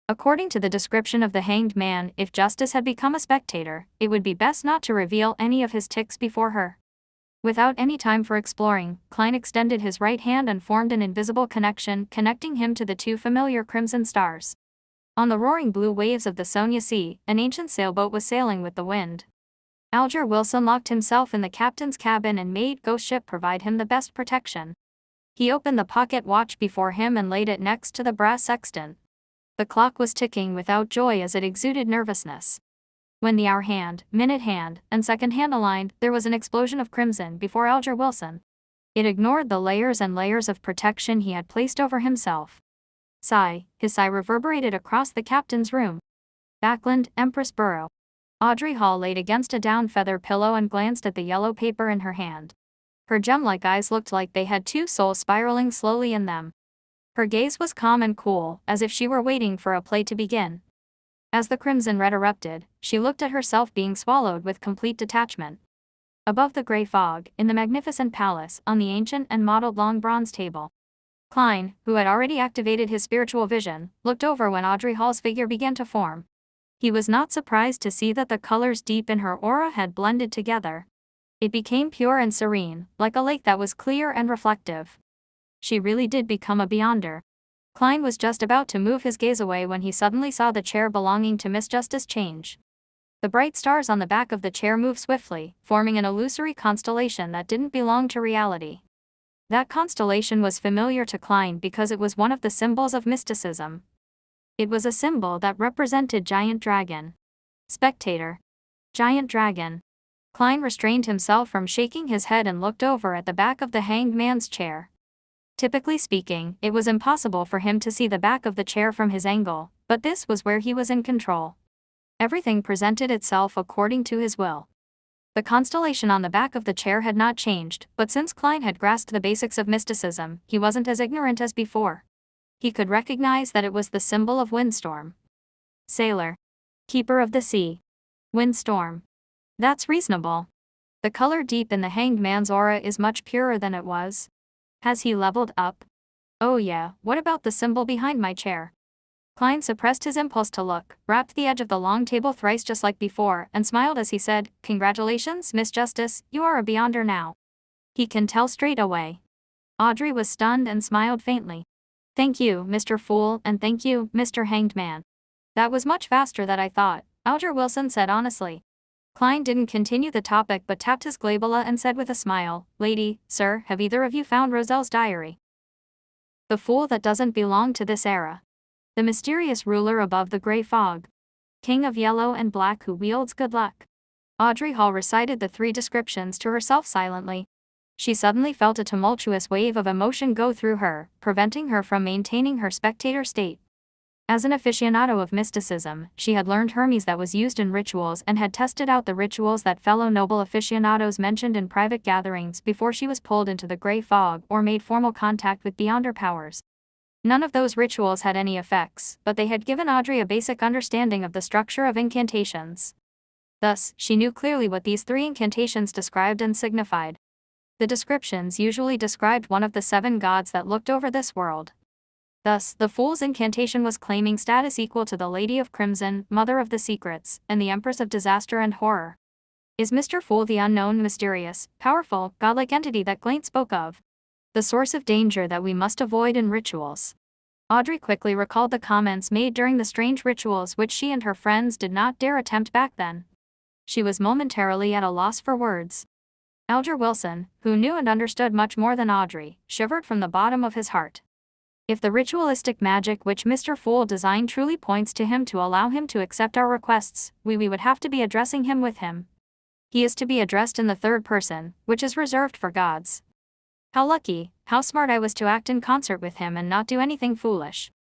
According to the description of the Hanged Man, if Justice had become a spectator, it would be best not to reveal any of his tics before her. Without any time for exploring, Klein extended his right hand and formed an invisible connection, connecting him to the 2 familiar crimson stars. On the roaring blue waves of the Sonia Sea, an ancient sailboat was sailing with the wind. Alger Wilson locked himself in the captain's cabin and made Ghost Ship provide him the best protection. He opened the pocket watch before him and laid it next to the brass sextant. The clock was ticking without joy as it exuded nervousness. When the hour hand, minute hand, and second hand aligned, there was an explosion of crimson before Alger Wilson. It ignored the layers and layers of protection he had placed over himself. Sigh, his sigh reverberated across the captain's room. Backland, Empress Borough. Audrey Hall laid against a down feather pillow and glanced at the yellow paper in her hand. Her gem-like eyes looked like they had 2 souls spiraling slowly in them. Her gaze was calm and cool, as if she were waiting for a play to begin. As the crimson red erupted, she looked at herself being swallowed with complete detachment. Above the gray fog, in the magnificent palace, on the ancient and modeled long bronze table, Klein, who had already activated his spiritual vision, looked over when Audrey Hall's figure began to form. He was not surprised to see that the colors deep in her aura had blended together. It became pure and serene, like a lake that was clear and reflective. She really did become a beyonder. Klein was just about to move his gaze away when he suddenly saw the chair belonging to Miss Justice change. The bright stars on the back of the chair moved swiftly, forming an illusory constellation that didn't belong to reality. That constellation was familiar to Klein because it was one of the symbols of mysticism. It was a symbol that represented Giant Dragon. Spectator. Giant Dragon. Klein restrained himself from shaking his head and looked over at the back of the Hanged Man's chair. Typically speaking, it was impossible for him to see the back of the chair from his angle, but this was where he was in control. Everything presented itself according to his will. The constellation on the back of the chair had not changed, but since Klein had grasped the basics of mysticism, he wasn't as ignorant as before. He could recognize that it was the symbol of windstorm. Sailor. Keeper of the sea. Windstorm. That's reasonable. The color deep in the hanged man's aura is much purer than it was. Has he leveled up? Oh yeah, what about the symbol behind my chair? Klein suppressed his impulse to look, rapped the edge of the long table thrice just like before, and smiled as he said, "Congratulations, Miss Justice, you are a Beyonder now." He can tell straight away. Audrey was stunned and smiled faintly. "Thank you, Mr. Fool, and thank you, Mr. Hanged Man. That was much faster than I thought," Alger Wilson said honestly. Klein didn't continue the topic but tapped his glabella and said with a smile, "Lady, sir, have either of you found Roselle's diary? The fool that doesn't belong to this era. The mysterious ruler above the gray fog. King of yellow and black who wields good luck." Audrey Hall recited the 3 descriptions to herself silently. She suddenly felt a tumultuous wave of emotion go through her, preventing her from maintaining her spectator state. As an aficionado of mysticism, she had learned Hermes that was used in rituals and had tested out the rituals that fellow noble aficionados mentioned in private gatherings before she was pulled into the gray fog or made formal contact with Beyonder powers. None of those rituals had any effects, but they had given Audrey a basic understanding of the structure of incantations. Thus, she knew clearly what these 3 incantations described and signified. The descriptions usually described one of the 7 gods that looked over this world. Thus, the Fool's incantation was claiming status equal to the Lady of Crimson, Mother of the Secrets, and the Empress of Disaster and Horror. Is Mr. Fool the unknown, mysterious, powerful, godlike entity that Glaint spoke of? The source of danger that we must avoid in rituals? Audrey quickly recalled the comments made during the strange rituals which she and her friends did not dare attempt back then. She was momentarily at a loss for words. Alger Wilson, who knew and understood much more than Audrey, shivered from the bottom of his heart. If the ritualistic magic which Mr. Fool designed truly points to him to allow him to accept our requests, we would have to be addressing him with him. He is to be addressed in the 3rd person, which is reserved for gods. How lucky, how smart I was to act in concert with him and not do anything foolish.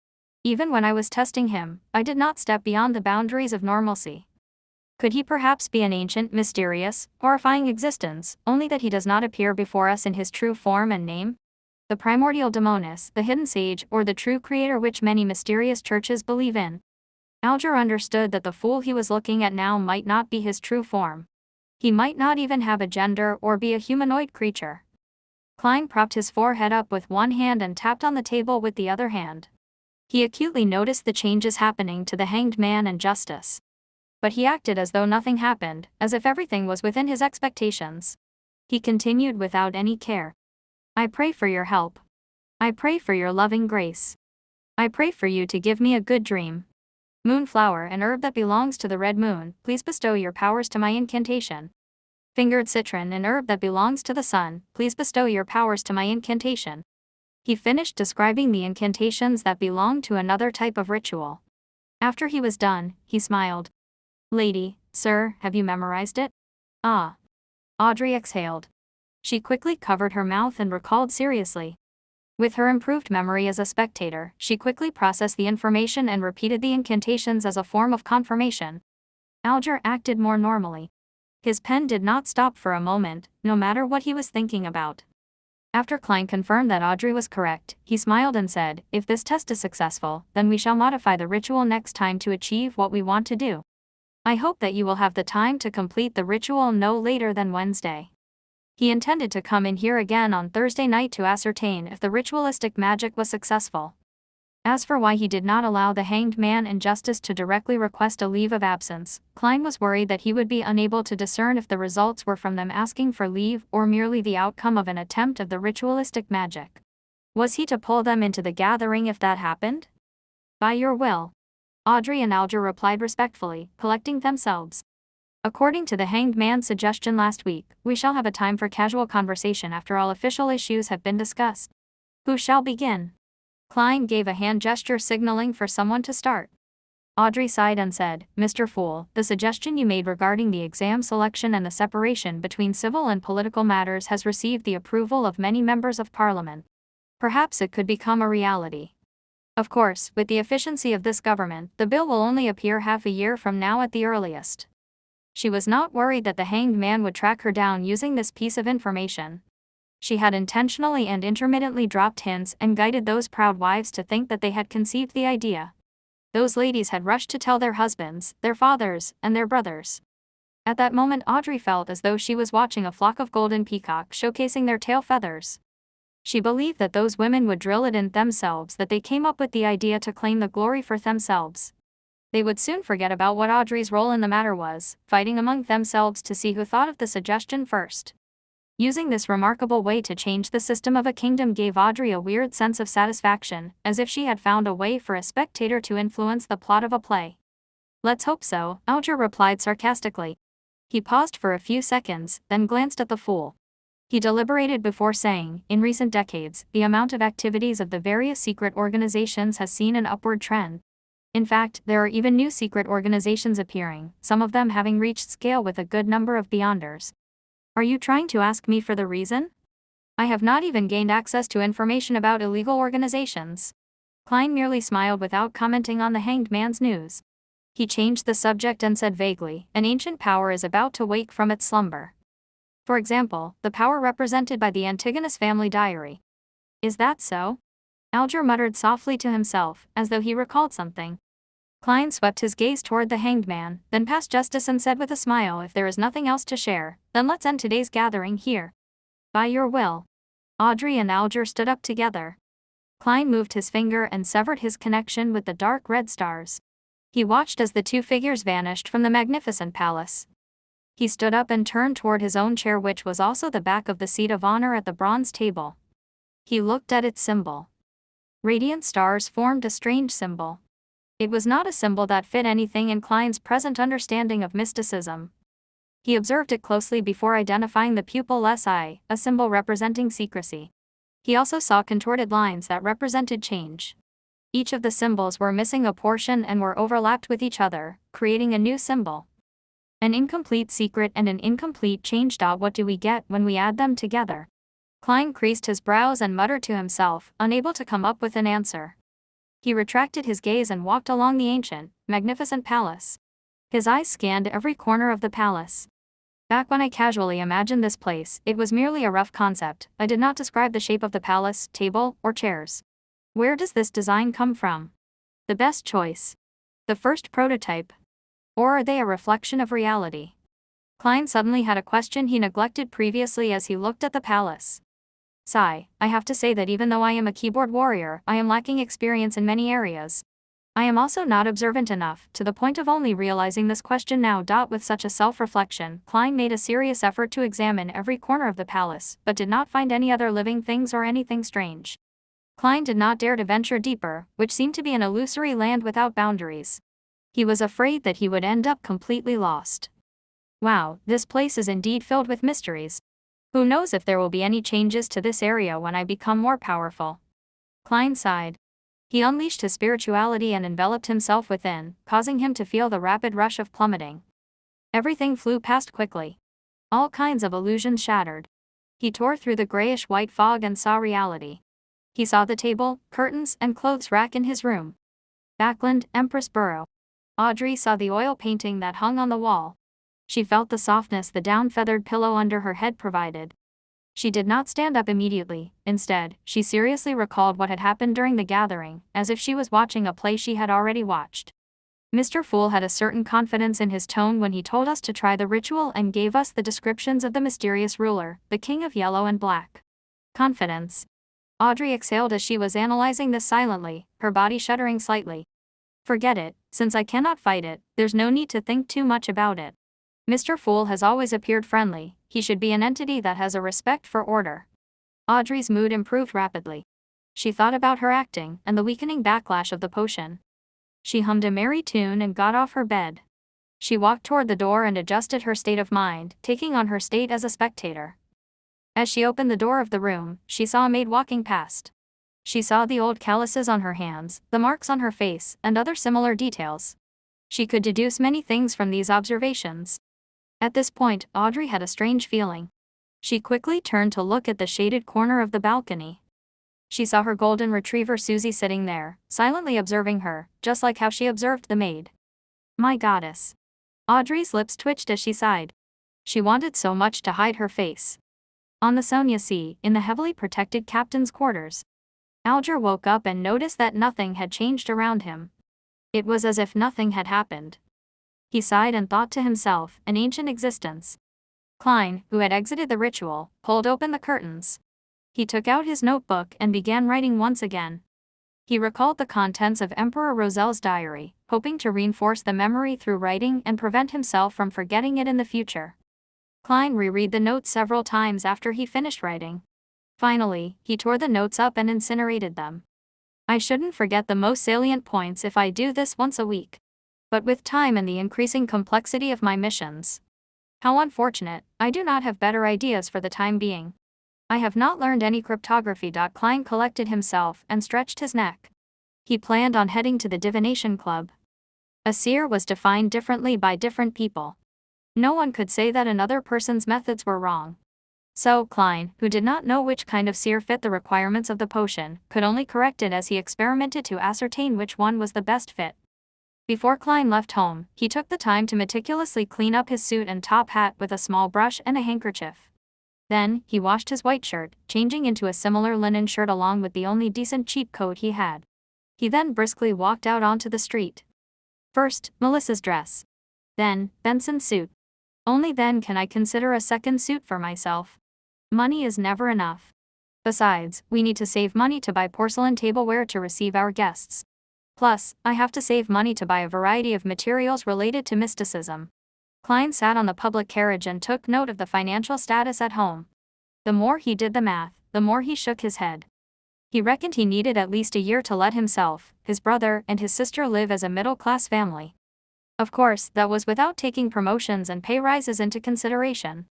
Even when I was testing him, I did not step beyond the boundaries of normalcy. Could he perhaps be an ancient, mysterious, horrifying existence, only that he does not appear before us in his true form and name? The primordial daemoness, the hidden sage, or the true creator which many mysterious churches believe in? Alger understood that the fool he was looking at now might not be his true form. He might not even have a gender or be a humanoid creature. Klein propped his forehead up with one hand and tapped on the table with the other hand. He acutely noticed the changes happening to the Hanged Man and Justice. But he acted as though nothing happened, as if everything was within his expectations. He continued without any care. "I pray for your help. I pray for your loving grace. I pray for you to give me a good dream. Moonflower, an herb that belongs to the red moon, please bestow your powers to my incantation. Fingered citron, an herb that belongs to the sun, please bestow your powers to my incantation." He finished describing the incantations that belonged to another type of ritual. After he was done, he smiled. "Lady, sir, have you memorized it?" "Ah." Audrey exhaled. She quickly covered her mouth and recalled seriously. With her improved memory as a spectator, she quickly processed the information and repeated the incantations as a form of confirmation. Alger acted more normally. His pen did not stop for a moment, no matter what he was thinking about. After Klein confirmed that Audrey was correct, he smiled and said, "If this test is successful, then we shall modify the ritual next time to achieve what we want to do. I hope that you will have the time to complete the ritual no later than Wednesday." He intended to come in here again on Thursday night to ascertain if the ritualistic magic was successful. As for why he did not allow the Hanged Man and Justice to directly request a leave of absence, Klein was worried that he would be unable to discern if the results were from them asking for leave or merely the outcome of an attempt of the ritualistic magic. Was he to pull them into the gathering if that happened? "By your will." Audrey and Alger replied respectfully, collecting themselves. "According to the Hanged Man's suggestion last week, we shall have a time for casual conversation after all official issues have been discussed. Who shall begin?" Klein gave a hand gesture signaling for someone to start. Audrey sighed and said, "Mr. Fool, the suggestion you made regarding the exam selection and the separation between civil and political matters has received the approval of many members of Parliament. Perhaps it could become a reality. Of course, with the efficiency of this government, the bill will only appear half a year from now at the earliest." She was not worried that the Hanged Man would track her down using this piece of information. She had intentionally and intermittently dropped hints and guided those proud wives to think that they had conceived the idea. Those ladies had rushed to tell their husbands, their fathers, and their brothers. At that moment Audrey felt as though she was watching a flock of golden peacocks showcasing their tail feathers. She believed that those women would drill it in themselves that they came up with the idea to claim the glory for themselves. They would soon forget about what Audrey's role in the matter was, fighting among themselves to see who thought of the suggestion first. Using this remarkable way to change the system of a kingdom gave Audrey a weird sense of satisfaction, as if she had found a way for a spectator to influence the plot of a play. "Let's hope so," Alger replied sarcastically. He paused for a few seconds, then glanced at the fool. He deliberated before saying, "In recent decades, the amount of activities of the various secret organizations has seen an upward trend. In fact, there are even new secret organizations appearing, some of them having reached scale with a good number of beyonders. Are you trying to ask me for the reason? I have not even gained access to information about illegal organizations." Klein merely smiled without commenting on the hanged man's news. He changed the subject and said vaguely, "An ancient power is about to wake from its slumber. For example, the power represented by the Antigonus family diary." "Is that so?" Alger muttered softly to himself, as though he recalled something. Klein swept his gaze toward the hanged man, then past Justice and said with a smile, "If there is nothing else to share, then let's end today's gathering here. By your will." Audrey and Alger stood up together. Klein moved his finger and severed his connection with the dark red stars. He watched as the two figures vanished from the magnificent palace. He stood up and turned toward his own chair, which was also the back of the seat of honor at the bronze table. He looked at its symbol. Radiant stars formed a strange symbol. It was not a symbol that fit anything in Klein's present understanding of mysticism. He observed it closely before identifying the pupil-less eye, a symbol representing secrecy. He also saw contorted lines that represented change. Each of the symbols were missing a portion and were overlapped with each other, creating a new symbol. An incomplete secret and an incomplete change. What do we get when we add them together? Klein creased his brows and muttered to himself, unable to come up with an answer. He retracted his gaze and walked along the ancient, magnificent palace. His eyes scanned every corner of the palace. Back when I casually imagined this place, it was merely a rough concept. I did not describe the shape of the palace, table, or chairs. Where does this design come from? The best choice? The first prototype? Or are they a reflection of reality? Klein suddenly had a question he neglected previously as he looked at the palace. Sigh, I have to say that even though I am a keyboard warrior, I am lacking experience in many areas. I am also not observant enough, to the point of only realizing this question now. With such a self-reflection, Klein made a serious effort to examine every corner of the palace, but did not find any other living things or anything strange. Klein did not dare to venture deeper, which seemed to be an illusory land without boundaries. He was afraid that he would end up completely lost. Wow, this place is indeed filled with mysteries. Who knows if there will be any changes to this area when I become more powerful? Klein sighed. He unleashed his spirituality and enveloped himself within, causing him to feel the rapid rush of plummeting. Everything flew past quickly. All kinds of illusions shattered. He tore through the grayish-white fog and saw reality. He saw the table, curtains, and clothes rack in his room. Backland, Empress Burrow. Audrey saw the oil painting that hung on the wall. She felt the softness the down-feathered pillow under her head provided. She did not stand up immediately. Instead, she seriously recalled what had happened during the gathering, as if she was watching a play she had already watched. Mr. Fool had a certain confidence in his tone when he told us to try the ritual and gave us the descriptions of the mysterious ruler, the King of Yellow and Black. Confidence. Audrey exhaled as she was analyzing this silently, her body shuddering slightly. Forget it, since I cannot fight it, there's no need to think too much about it. Mr. Fool has always appeared friendly, he should be an entity that has a respect for order. Audrey's mood improved rapidly. She thought about her acting and the weakening backlash of the potion. She hummed a merry tune and got off her bed. She walked toward the door and adjusted her state of mind, taking on her state as a spectator. As she opened the door of the room, she saw a maid walking past. She saw the old calluses on her hands, the marks on her face, and other similar details. She could deduce many things from these observations. At this point, Audrey had a strange feeling. She quickly turned to look at the shaded corner of the balcony. She saw her golden retriever Susie sitting there, silently observing her, just like how she observed the maid. My goddess. Audrey's lips twitched as she sighed. She wanted so much to hide her face. On the Sonia Sea, in the heavily protected captain's quarters, Alger woke up and noticed that nothing had changed around him. It was as if nothing had happened. He sighed and thought to himself, an ancient existence. Klein, who had exited the ritual, pulled open the curtains. He took out his notebook and began writing once again. He recalled the contents of Emperor Roselle's diary, hoping to reinforce the memory through writing and prevent himself from forgetting it in the future. Klein reread the notes several times after he finished writing. Finally, he tore the notes up and incinerated them. I shouldn't forget the most salient points if I do this once a week. But with time and the increasing complexity of my missions. How unfortunate, I do not have better ideas for the time being. I have not learned any cryptography. Klein collected himself and stretched his neck. He planned on heading to the divination club. A seer was defined differently by different people. No one could say that another person's methods were wrong. So, Klein, who did not know which kind of seer fit the requirements of the potion, could only correct it as he experimented to ascertain which one was the best fit. Before Klein left home, he took the time to meticulously clean up his suit and top hat with a small brush and a handkerchief. Then, he washed his white shirt, changing into a similar linen shirt along with the only decent cheap coat he had. He then briskly walked out onto the street. First, Melissa's dress. Then, Benson's suit. Only then can I consider a second suit for myself. Money is never enough. Besides, we need to save money to buy porcelain tableware to receive our guests. Plus, I have to save money to buy a variety of materials related to mysticism. Klein sat on the public carriage and took note of the financial status at home. The more he did the math, the more he shook his head. He reckoned he needed at least a year to let himself, his brother, and his sister live as a middle-class family. Of course, that was without taking promotions and pay rises into consideration.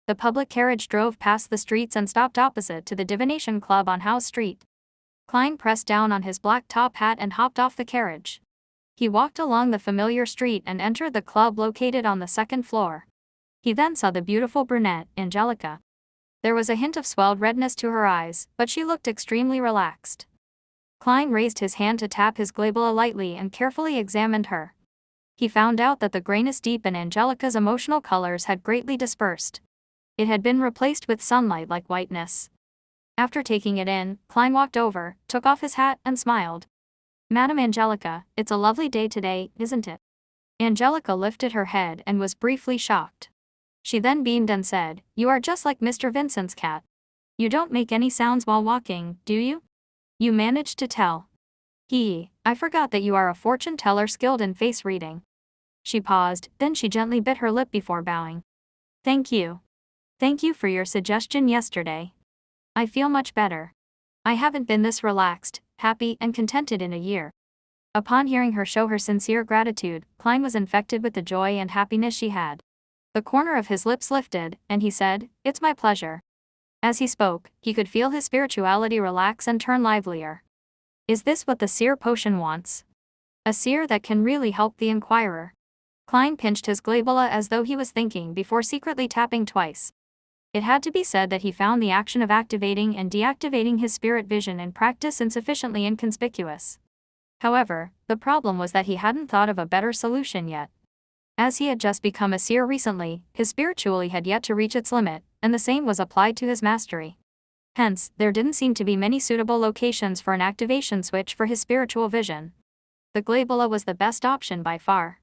The public carriage drove past the streets and stopped opposite to the Divination Club on Howe Street. Klein pressed down on his black top hat and hopped off the carriage. He walked along the familiar street and entered the club located on the second floor. He then saw the beautiful brunette, Angelica. There was a hint of swelled redness to her eyes, but she looked extremely relaxed. Klein raised his hand to tap his glabella lightly and carefully examined her. He found out that the grayness deep in Angelica's emotional colors had greatly dispersed. It had been replaced with sunlight-like whiteness. After taking it in, Klein walked over, took off his hat, and smiled. "Madam Angelica, it's a lovely day today, isn't it?" Angelica lifted her head and was briefly shocked. She then beamed and said, "You are just like Mr. Vincent's cat. You don't make any sounds while walking, do you? You managed to tell. I forgot that you are a fortune teller skilled in face reading." She paused, then she gently bit her lip before bowing. "Thank you. Thank you for your suggestion yesterday. I feel much better. I haven't been this relaxed, happy, and contented in a year." Upon hearing her show her sincere gratitude, Klein was infected with the joy and happiness she had. The corner of his lips lifted, and he said, "It's my pleasure." As he spoke, he could feel his spirituality relax and turn livelier. Is this what the seer potion wants? A seer that can really help the inquirer? Klein pinched his glabella as though he was thinking before secretly tapping twice. It had to be said that he found the action of activating and deactivating his spirit vision in practice insufficiently inconspicuous. However, the problem was that he hadn't thought of a better solution yet. As he had just become a seer recently, his spirituality had yet to reach its limit, and the same was applied to his mastery. Hence, there didn't seem to be many suitable locations for an activation switch for his spiritual vision. The glabella was the best option by far.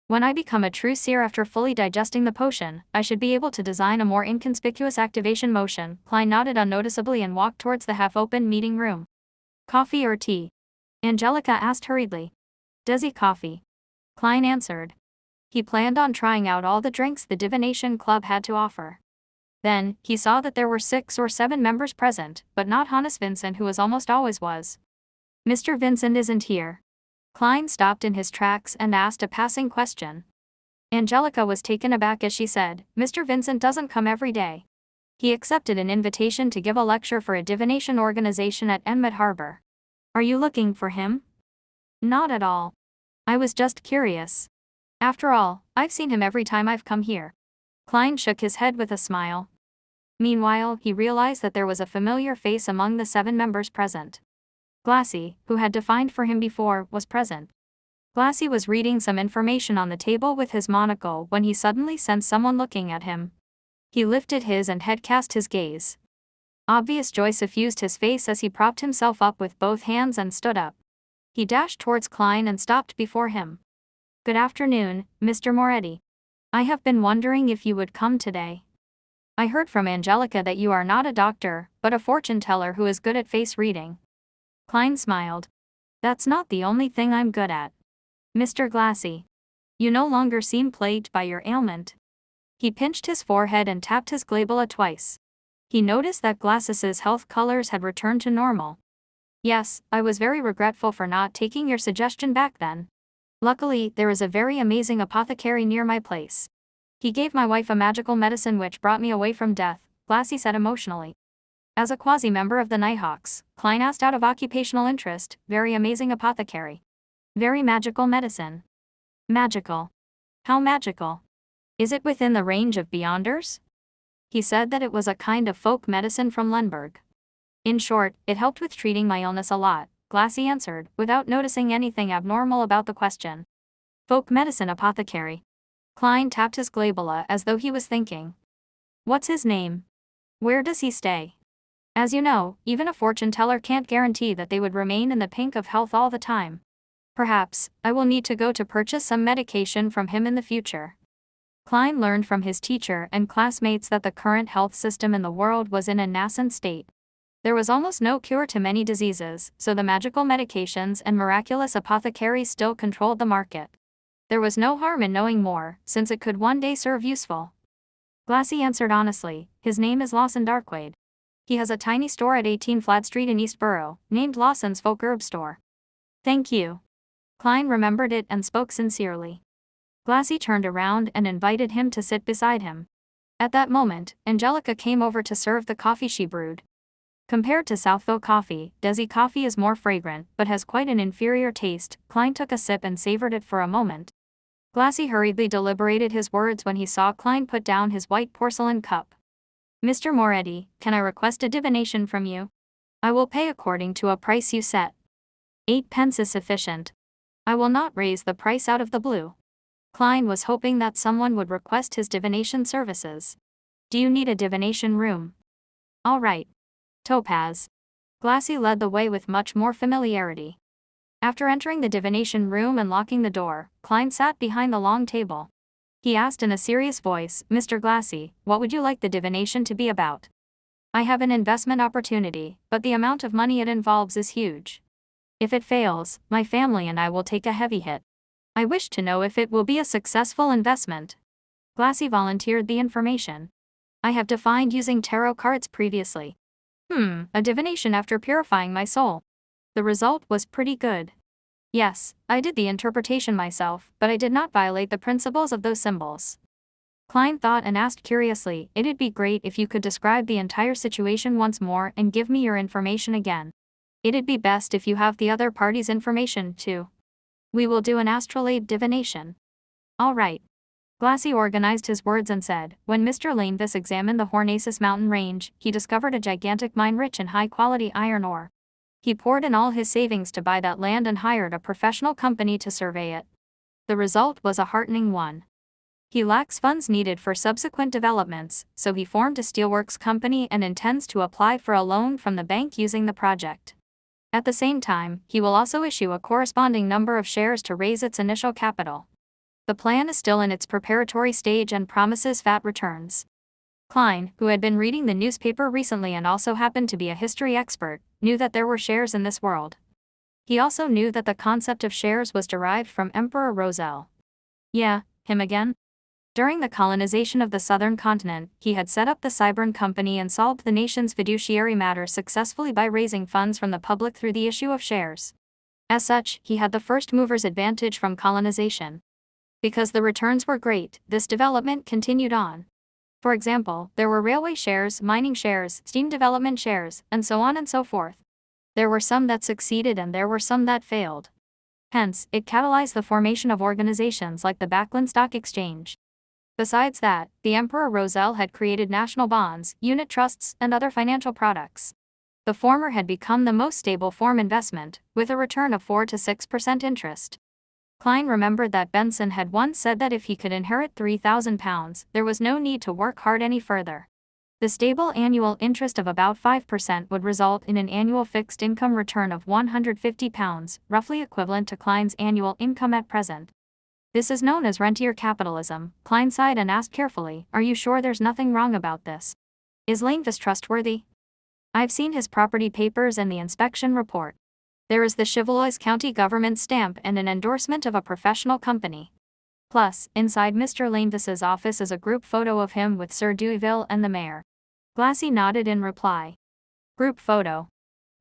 When I become a true seer after fully digesting the potion, I should be able to design a more inconspicuous activation motion. Klein nodded unnoticeably and walked towards the half-open meeting room. "Coffee or tea?" Angelica asked hurriedly. "Desi coffee," Klein answered. He planned on trying out all the drinks the Divination Club had to offer. Then, he saw that there were 6 or 7 members present, but not Hannes Vincent, who almost always was. "Mr. Vincent isn't here." Klein stopped in his tracks and asked a passing question. Angelica was taken aback as she said, "Mr. Vincent doesn't come every day. He accepted an invitation to give a lecture for a divination organization at Enmet Harbor. Are you looking for him?" "Not at all. I was just curious. After all, I've seen him every time I've come here." Klein shook his head with a smile. Meanwhile, he realized that there was a familiar face among the 7 members present. Glassy, who had defined for him before, was present. Glassy was reading some information on the table with his monocle when he suddenly sensed someone looking at him. He lifted his head, cast his gaze. Obvious joy suffused his face as he propped himself up with both hands and stood up. He dashed towards Klein and stopped before him. Good afternoon, Mr. Moretti. I have been wondering if you would come today. I heard from Angelica that you are not a doctor, but a fortune teller who is good at face reading. Klein smiled. That's not the only thing I'm good at. Mr. Glassy. You no longer seem plagued by your ailment. He pinched his forehead and tapped his glabella twice. He noticed that Glass's health colors had returned to normal. Yes, I was very regretful for not taking your suggestion back then. Luckily, there is a very amazing apothecary near my place. He gave my wife a magical medicine which brought me away from death, Glassy said emotionally. As a quasi-member of the Nighthawks, Klein asked out of occupational interest, very amazing apothecary. Very magical medicine. Magical. How magical? Is it within the range of Beyonders? He said that it was a kind of folk medicine from Lenberg. In short, it helped with treating my illness a lot, Glassy answered, without noticing anything abnormal about the question. Folk medicine apothecary. Klein tapped his glabella as though he was thinking. What's his name? Where does he stay? As you know, even a fortune teller can't guarantee that they would remain in the pink of health all the time. Perhaps, I will need to go to purchase some medication from him in the future. Klein learned from his teacher and classmates that the current health system in the world was in a nascent state. There was almost no cure to many diseases, so the magical medications and miraculous apothecaries still controlled the market. There was no harm in knowing more, since it could one day serve useful. Glassy answered honestly, his name is Lawson Darkwaide. He has a tiny store at 18 Flat Street in East Borough, named Lawson's Folk Herb Store. Thank you. Klein remembered it and spoke sincerely. Glassy turned around and invited him to sit beside him. At that moment, Angelica came over to serve the coffee she brewed. Compared to Southville coffee, Desi coffee is more fragrant but has quite an inferior taste. Klein took a sip and savored it for a moment. Glassy hurriedly deliberated his words when he saw Klein put down his white porcelain cup. Mr. Moretti, can I request a divination from you? I will pay according to a price you set. 8 pence is sufficient. I will not raise the price out of the blue. Klein was hoping that someone would request his divination services. Do you need a divination room? All right. Topaz. Glassy led the way with much more familiarity. After entering the divination room and locking the door, Klein sat behind the long table. He asked in a serious voice, Mr. Glassy, what would you like the divination to be about? I have an investment opportunity, but the amount of money it involves is huge. If it fails, my family and I will take a heavy hit. I wish to know if it will be a successful investment. Glassy volunteered the information. I have defined using tarot cards previously. A divination after purifying my soul. The result was pretty good. Yes, I did the interpretation myself, but I did not violate the principles of those symbols. Klein thought and asked curiously, it'd be great if you could describe the entire situation once more and give me your information again. It'd be best if you have the other party's information too. We will do an astrolabe divination. All right. Glassy organized his words and said, when Mr. Lanevis examined the Hornaces mountain range, he discovered a gigantic mine rich in high-quality iron ore. He poured in all his savings to buy that land and hired a professional company to survey it. The result was a heartening one. He lacks funds needed for subsequent developments, so he formed a steelworks company and intends to apply for a loan from the bank using the project. At the same time, he will also issue a corresponding number of shares to raise its initial capital. The plan is still in its preparatory stage and promises fat returns. Klein, who had been reading the newspaper recently and also happened to be a history expert, knew that there were shares in this world. He also knew that the concept of shares was derived from Emperor Roselle. Yeah, him again? During the colonization of the southern continent, he had set up the Cybern Company and solved the nation's fiduciary matters successfully by raising funds from the public through the issue of shares. As such, he had the first mover's advantage from colonization. Because the returns were great, this development continued on. For example, there were railway shares, mining shares, steam development shares, and so on and so forth. There were some that succeeded and there were some that failed. Hence, it catalyzed the formation of organizations like the Backlund Stock Exchange. Besides that, the Emperor Roselle had created national bonds, unit trusts, and other financial products. The former had become the most stable form investment, with a return of 4 to 6% interest. Klein remembered that Benson had once said that if he could inherit £3,000, there was no need to work hard any further. The stable annual interest of about 5% would result in an annual fixed income return of £150, roughly equivalent to Klein's annual income at present. This is known as rentier capitalism. Klein sighed and asked carefully, "Are you sure there's nothing wrong about this? Is Langvis trustworthy? I've seen his property papers and the inspection report. There is the Chevalois County government stamp and an endorsement of a professional company. Plus, inside Mr. Langvis's office is a group photo of him with Sir Duiville and the mayor." Glassy nodded in reply. Group photo.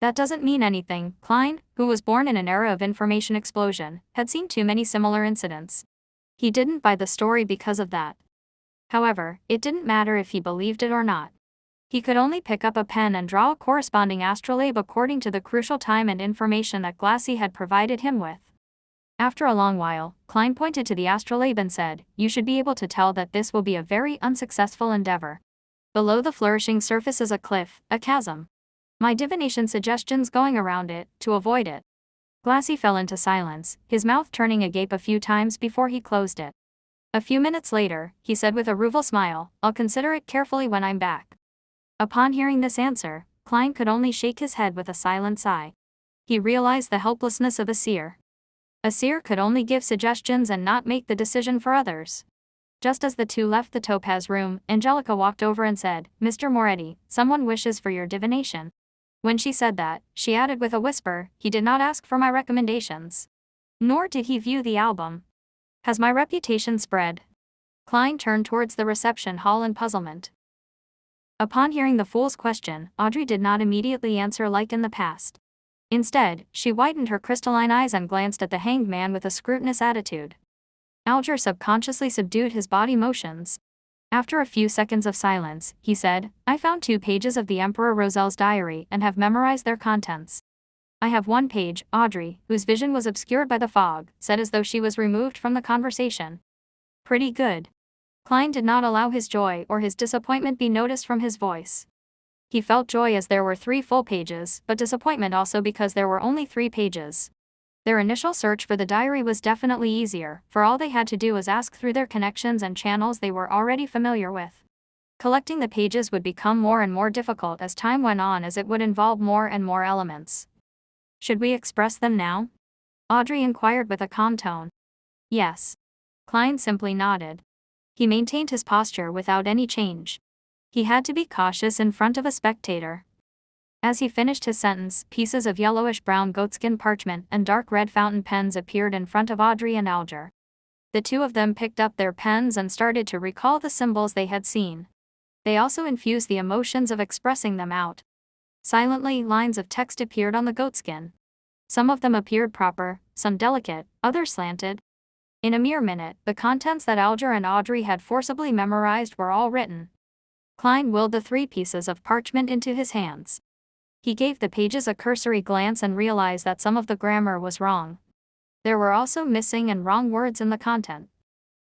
That doesn't mean anything. Klein, who was born in an era of information explosion, had seen too many similar incidents. He didn't buy the story because of that. However, it didn't matter if he believed it or not. He could only pick up a pen and draw a corresponding astrolabe according to the crucial time and information that Glassy had provided him with. After a long while, Klein pointed to the astrolabe and said, "You should be able to tell that this will be a very unsuccessful endeavor. Below the flourishing surface is a cliff, a chasm. My divination suggestions going around it, to avoid it." Glassy fell into silence, his mouth turning agape a few times before he closed it. A few minutes later, he said with a rueful smile, "I'll consider it carefully when I'm back." Upon hearing this answer, Klein could only shake his head with a silent sigh. He realized the helplessness of a seer. A seer could only give suggestions and not make the decision for others. Just as the two left the Topaz room, Angelica walked over and said, "Mr. Moretti, someone wishes for your divination." When she said that, she added with a whisper, "He did not ask for my recommendations. Nor did he view the album. Has my reputation spread?" Klein turned towards the reception hall in puzzlement. Upon hearing the fool's question, Audrey did not immediately answer like in the past. Instead, she widened her crystalline eyes and glanced at the hanged man with a scrutinous attitude. Alger subconsciously subdued his body motions. After a few seconds of silence, he said, "I found 2 pages of the Emperor Rosel's diary and have memorized their contents." "I have 1 page," Audrey, whose vision was obscured by the fog, said as though she was removed from the conversation. "Pretty good." Klein did not allow his joy or his disappointment be noticed from his voice. He felt joy as there were 3 full pages, but disappointment also because there were only 3 pages. Their initial search for the diary was definitely easier, for all they had to do was ask through their connections and channels they were already familiar with. Collecting the pages would become more and more difficult as time went on, as it would involve more and more elements. "Should we express them now?" Audrey inquired with a calm tone. "Yes." Klein simply nodded. He maintained his posture without any change. He had to be cautious in front of a spectator. As he finished his sentence, pieces of yellowish-brown goatskin parchment and dark red fountain pens appeared in front of Audrey and Alger. The two of them picked up their pens and started to recall the symbols they had seen. They also infused the emotions of expressing them out. Silently, lines of text appeared on the goatskin. Some of them appeared proper, some delicate, others slanted. In a mere minute, the contents that Alger and Audrey had forcibly memorized were all written. Klein willed the 3 pieces of parchment into his hands. He gave the pages a cursory glance and realized that some of the grammar was wrong. There were also missing and wrong words in the content.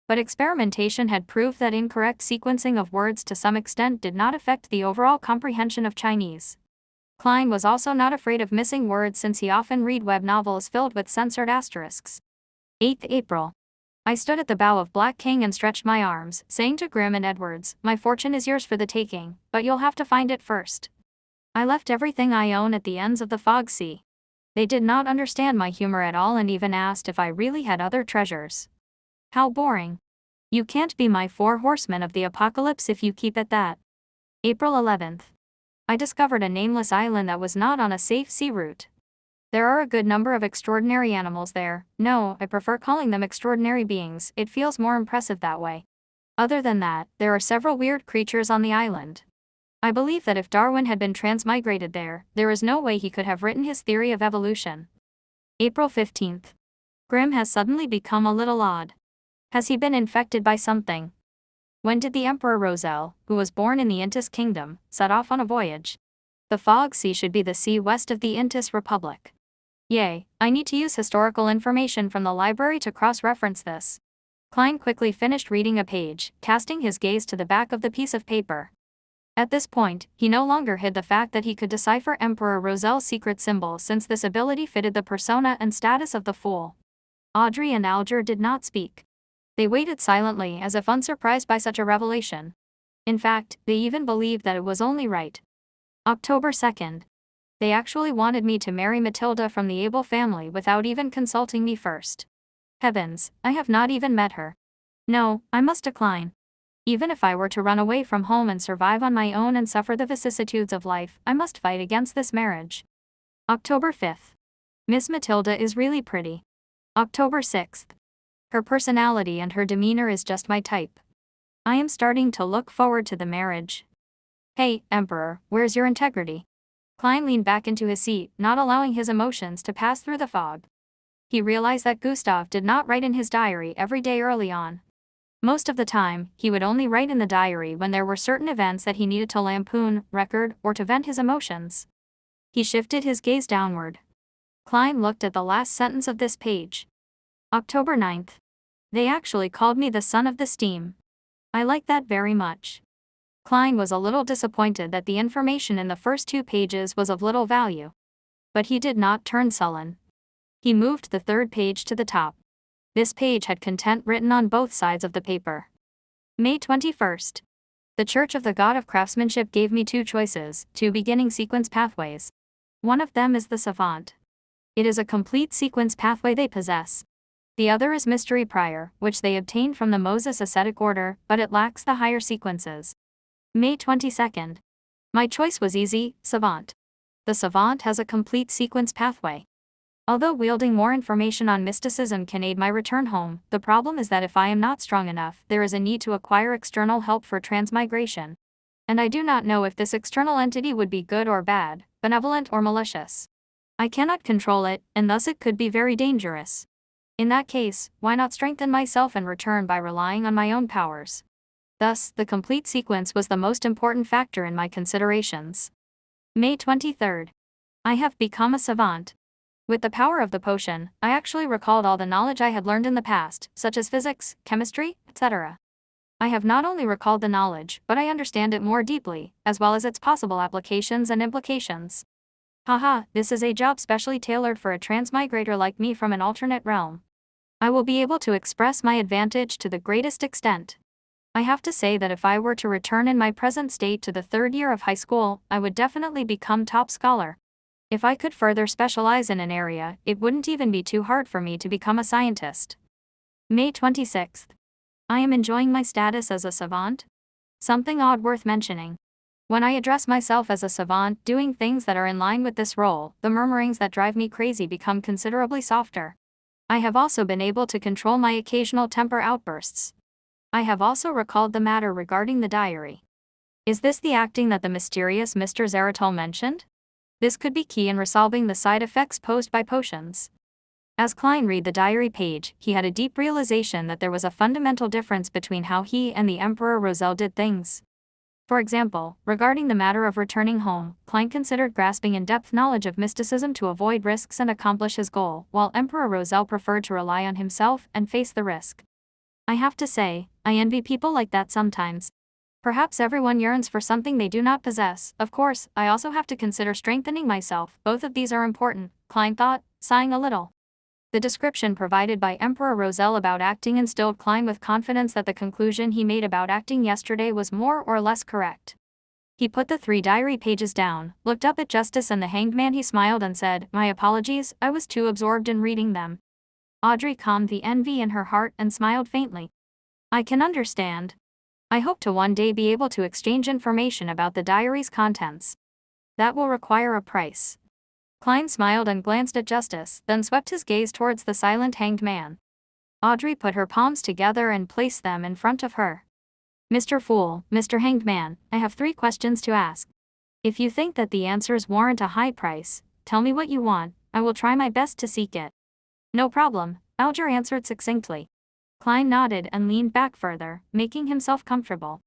But experimentation had proved that incorrect sequencing of words to some extent did not affect the overall comprehension of Chinese. Klein was also not afraid of missing words, since he often read web novels filled with censored asterisks. 8th April. I stood at the bow of Black King and stretched my arms, saying to Grimm and Edwards, "My fortune is yours for the taking, but you'll have to find it first." I left everything I own at the ends of the fog sea. They did not understand my humor at all and even asked if I really had other treasures. How boring. You can't be my 4 horsemen of the apocalypse if you keep at that. April 11th. I discovered a nameless island that was not on a safe sea route. There are a good number of extraordinary animals there. No, I prefer calling them extraordinary beings, it feels more impressive that way. Other than that, there are several weird creatures on the island. I believe that if Darwin had been transmigrated there is no way he could have written his theory of evolution. April 15th. Grimm has suddenly become a little odd. Has he been infected by something? When did the Emperor Rosel, who was born in the Intis Kingdom, set off on a voyage? The Fog Sea should be the sea west of the Intis Republic. Yay, I need to use historical information from the library to cross-reference this. Klein quickly finished reading a page, casting his gaze to the back of the piece of paper. At this point, he no longer hid the fact that he could decipher Emperor Rosel's secret symbol, since this ability fitted the persona and status of the fool. Audrey and Alger did not speak. They waited silently, as if unsurprised by such a revelation. In fact, they even believed that it was only right. October 2nd. They actually wanted me to marry Matilda from the Abel family without even consulting me first. Heavens, I have not even met her. No, I must decline. Even if I were to run away from home and survive on my own and suffer the vicissitudes of life, I must fight against this marriage. October 5th. Miss Matilda is really pretty. October 6th. Her personality and her demeanor is just my type. I am starting to look forward to the marriage. Hey, Emperor, where's your integrity? Klein leaned back into his seat, not allowing his emotions to pass through the fog. He realized that Gustav did not write in his diary every day early on. Most of the time, he would only write in the diary when there were certain events that he needed to lampoon, record, or to vent his emotions. He shifted his gaze downward. Klein looked at the last sentence of this page. October 9th. They actually called me the son of the steam. I like that very much. Klein was a little disappointed that the information in the first 2 pages was of little value. But he did not turn sullen. He moved the 3rd page to the top. This page had content written on both sides of the paper. May 21st. The Church of the God of Craftsmanship gave me 2 choices, 2 beginning sequence pathways. One of them is the Savant. It is a complete sequence pathway they possess. The other is Mystery Prior, which they obtained from the Moses Ascetic Order, but it lacks the higher sequences. May 22nd. My choice was easy, Savant. The Savant has a complete sequence pathway. Although wielding more information on mysticism can aid my return home, the problem is that if I am not strong enough, there is a need to acquire external help for transmigration. And I do not know if this external entity would be good or bad, benevolent or malicious. I cannot control it, and thus it could be very dangerous. In that case, why not strengthen myself and return by relying on my own powers? Thus, the complete sequence was the most important factor in my considerations. May 23rd. I have become a savant. With the power of the potion, I actually recalled all the knowledge I had learned in the past, such as physics, chemistry, etc. I have not only recalled the knowledge, but I understand it more deeply, as well as its possible applications and implications. Haha, this is a job specially tailored for a transmigrator like me from an alternate realm. I will be able to express my advantage to the greatest extent. I have to say that if I were to return in my present state to the 3rd year of high school, I would definitely become top scholar. If I could further specialize in an area, it wouldn't even be too hard for me to become a scientist. May 26th. I am enjoying my status as a savant. Something odd worth mentioning. When I address myself as a savant doing things that are in line with this role, the murmurings that drive me crazy become considerably softer. I have also been able to control my occasional temper outbursts. I have also recalled the matter regarding the diary. Is this the acting that the mysterious Mr. Zeratul mentioned? This could be key in resolving the side effects posed by potions. As Klein read the diary page, he had a deep realization that there was a fundamental difference between how he and the Emperor Roselle did things. For example, regarding the matter of returning home, Klein considered grasping in-depth knowledge of mysticism to avoid risks and accomplish his goal, while Emperor Roselle preferred to rely on himself and face the risk. I have to say, I envy people like that sometimes. Perhaps everyone yearns for something they do not possess. Of course, I also have to consider strengthening myself. Both of these are important, Klein thought, sighing a little. The description provided by Emperor Roselle about acting instilled Klein with confidence that the conclusion he made about acting yesterday was more or less correct. He put the 3 diary pages down, looked up at Justice and the Hanged Man. He smiled and said, "My apologies, I was too absorbed in reading them." Audrey calmed the envy in her heart and smiled faintly. I can understand. I hope to one day be able to exchange information about the diary's contents. That will require a price. Klein smiled and glanced at Justice, then swept his gaze towards the silent Hanged Man. Audrey put her palms together and placed them in front of her. Mr. Fool, Mr. Hanged Man, I have 3 questions to ask. If you think that the answers warrant a high price, tell me what you want, I will try my best to seek it. No problem, Alger answered succinctly. Klein nodded and leaned back further, making himself comfortable.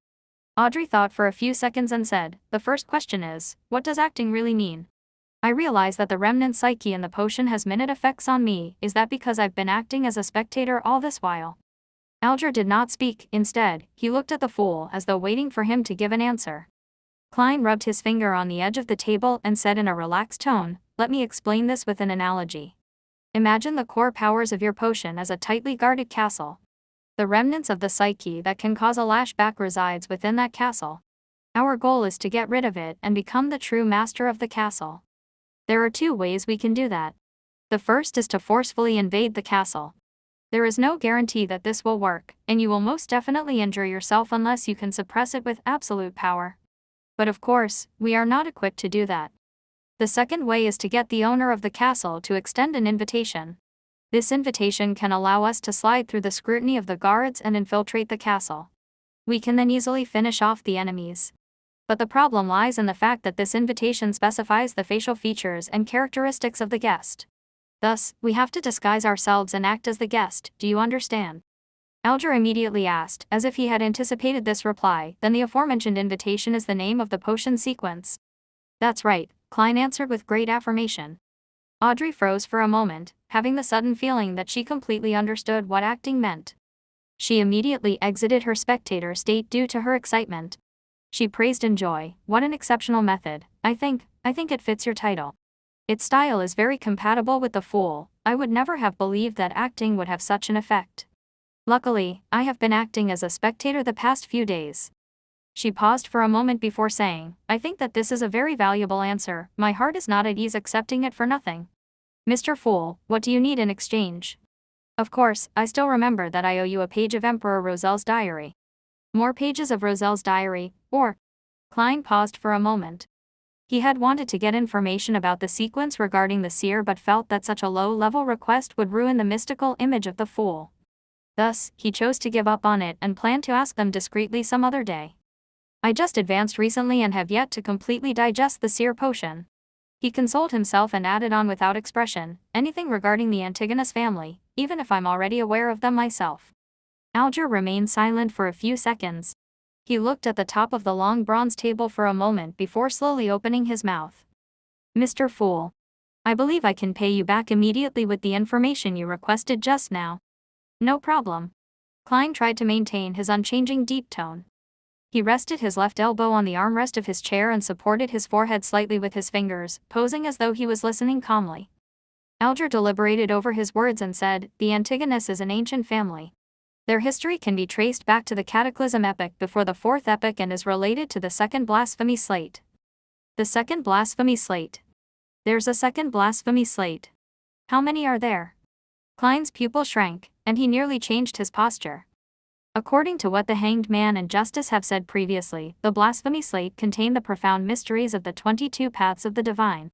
Audrey thought for a few seconds and said, "The first question is, what does acting really mean? I realize that the remnant psyche in the potion has minute effects on me. Is that because I've been acting as a spectator all this while?" Alger did not speak. Instead, he looked at the fool as though waiting for him to give an answer. Klein rubbed his finger on the edge of the table and said in a relaxed tone, "Let me explain this with an analogy. Imagine the core powers of your potion as a tightly guarded castle. The remnants of the psyche that can cause a lashback resides within that castle. Our goal is to get rid of it and become the true master of the castle. There are 2 ways we can do that. The first is to forcefully invade the castle. There is no guarantee that this will work, and you will most definitely injure yourself unless you can suppress it with absolute power. But of course, we are not equipped to do that. The second way is to get the owner of the castle to extend an invitation. This invitation can allow us to slide through the scrutiny of the guards and infiltrate the castle. We can then easily finish off the enemies. But the problem lies in the fact that this invitation specifies the facial features and characteristics of the guest. Thus, we have to disguise ourselves and act as the guest, do you understand? Alger immediately asked, as if he had anticipated this reply. Then the aforementioned invitation is the name of the potion sequence. That's right, Klein answered with great affirmation. Audrey froze for a moment, having the sudden feeling that she completely understood what acting meant. She immediately exited her spectator state due to her excitement. She praised in joy, "What an exceptional method, I think it fits your title. Its style is very compatible with the Fool. I would never have believed that acting would have such an effect. Luckily, I have been acting as a spectator the past few days." She paused for a moment before saying, "I think that this is a very valuable answer. My heart is not at ease accepting it for nothing. Mr. Fool, what do you need in exchange? Of course, I still remember that I owe you a page of Emperor Rosel's diary." More pages of Rosel's diary, or? Klein paused for a moment. He had wanted to get information about the sequence regarding the seer but felt that such a low-level request would ruin the mystical image of the Fool. Thus, he chose to give up on it and planned to ask them discreetly some other day. "I just advanced recently and have yet to completely digest the seer potion." He consoled himself and added on without expression, "Anything regarding the Antigonus family, even if I'm already aware of them myself." Alger remained silent for a few seconds. He looked at the top of the long bronze table for a moment before slowly opening his mouth. "Mr. Fool, I believe I can pay you back immediately with the information you requested just now." "No problem." Klein tried to maintain his unchanging deep tone. He rested his left elbow on the armrest of his chair and supported his forehead slightly with his fingers, posing as though he was listening calmly. Alger deliberated over his words and said, "The Antigonus is an ancient family. Their history can be traced back to the Cataclysm epoch before the Fourth Epoch and is related to the Second Blasphemy Slate." "The Second Blasphemy Slate? There's a Second Blasphemy Slate. How many are there?" Klein's pupil shrank, and he nearly changed his posture. According to what the Hanged Man and Justice have said previously, the Blasphemy Slate contained the profound mysteries of the 22 Paths of the Divine.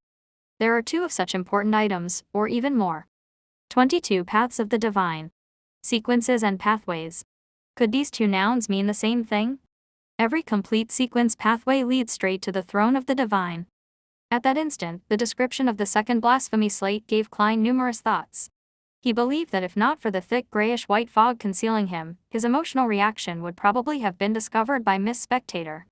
There are 2 of such important items, or even more. 22 Paths of the Divine. Sequences and pathways. Could these 2 nouns mean the same thing? Every complete sequence pathway leads straight to the throne of the divine. At that instant, the description of the Second Blasphemy Slate gave Klein numerous thoughts. He believed that if not for the thick grayish-white fog concealing him, his emotional reaction would probably have been discovered by Miss Spectator.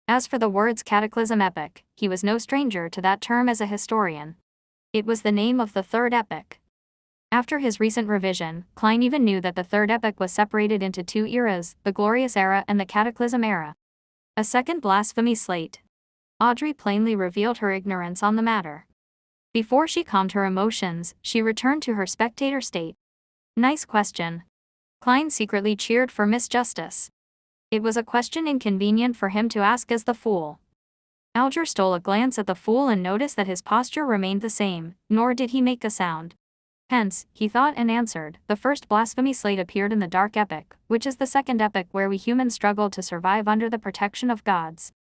As for the words Cataclysm Epoch, he was no stranger to that term as a historian. It was the name of the Third Epoch. After his recent revision, Klein even knew that the Third Epoch was separated into 2 eras, the Glorious Era and the Cataclysm Era. A Second Blasphemy Slate. Audrey plainly revealed her ignorance on the matter. Before she calmed her emotions, she returned to her spectator state. "Nice question." Klein secretly cheered for Miss Justice. It was a question inconvenient for him to ask as the Fool. Alger stole a glance at the Fool and noticed that his posture remained the same, nor did he make a sound. Hence, he thought and answered, "The First Blasphemy Slate appeared in the Dark Epoch, which is the second epoch where we humans struggled to survive under the protection of gods.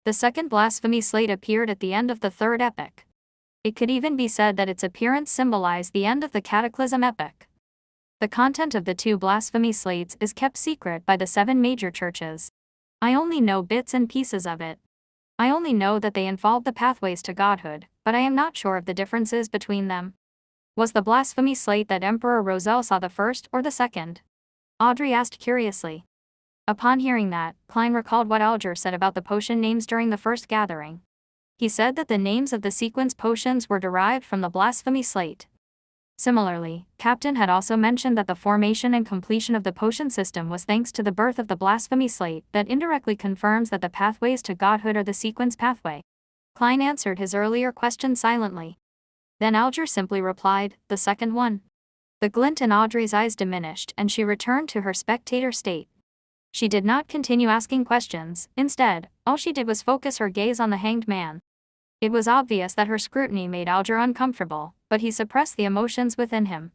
The Second Blasphemy Slate appeared at the end of the Third Epoch. It could even be said that its appearance symbolized the end of the Cataclysm Epoch. The content of the 2 blasphemy slates is kept secret by the 7 major churches. I only know bits and pieces of it. I only know that they involve the pathways to godhood, but I am not sure of the differences between them." "Was the blasphemy slate that Emperor Rosel saw the first or the second?" Audrey asked curiously. Upon hearing that, Klein recalled what Alger said about the potion names during the first gathering. He said that the names of the sequence potions were derived from the blasphemy slate. Similarly, Captain had also mentioned that the formation and completion of the potion system was thanks to the birth of the blasphemy slate. That indirectly confirms that the pathways to godhood are the sequence pathway. Klein answered his earlier question silently. Then Alger simply replied, "The second one." The glint in Audrey's eyes diminished and she returned to her spectator state. She did not continue asking questions. Instead, all she did was focus her gaze on the Hanged Man. It was obvious that her scrutiny made Alger uncomfortable, but he suppressed the emotions within him.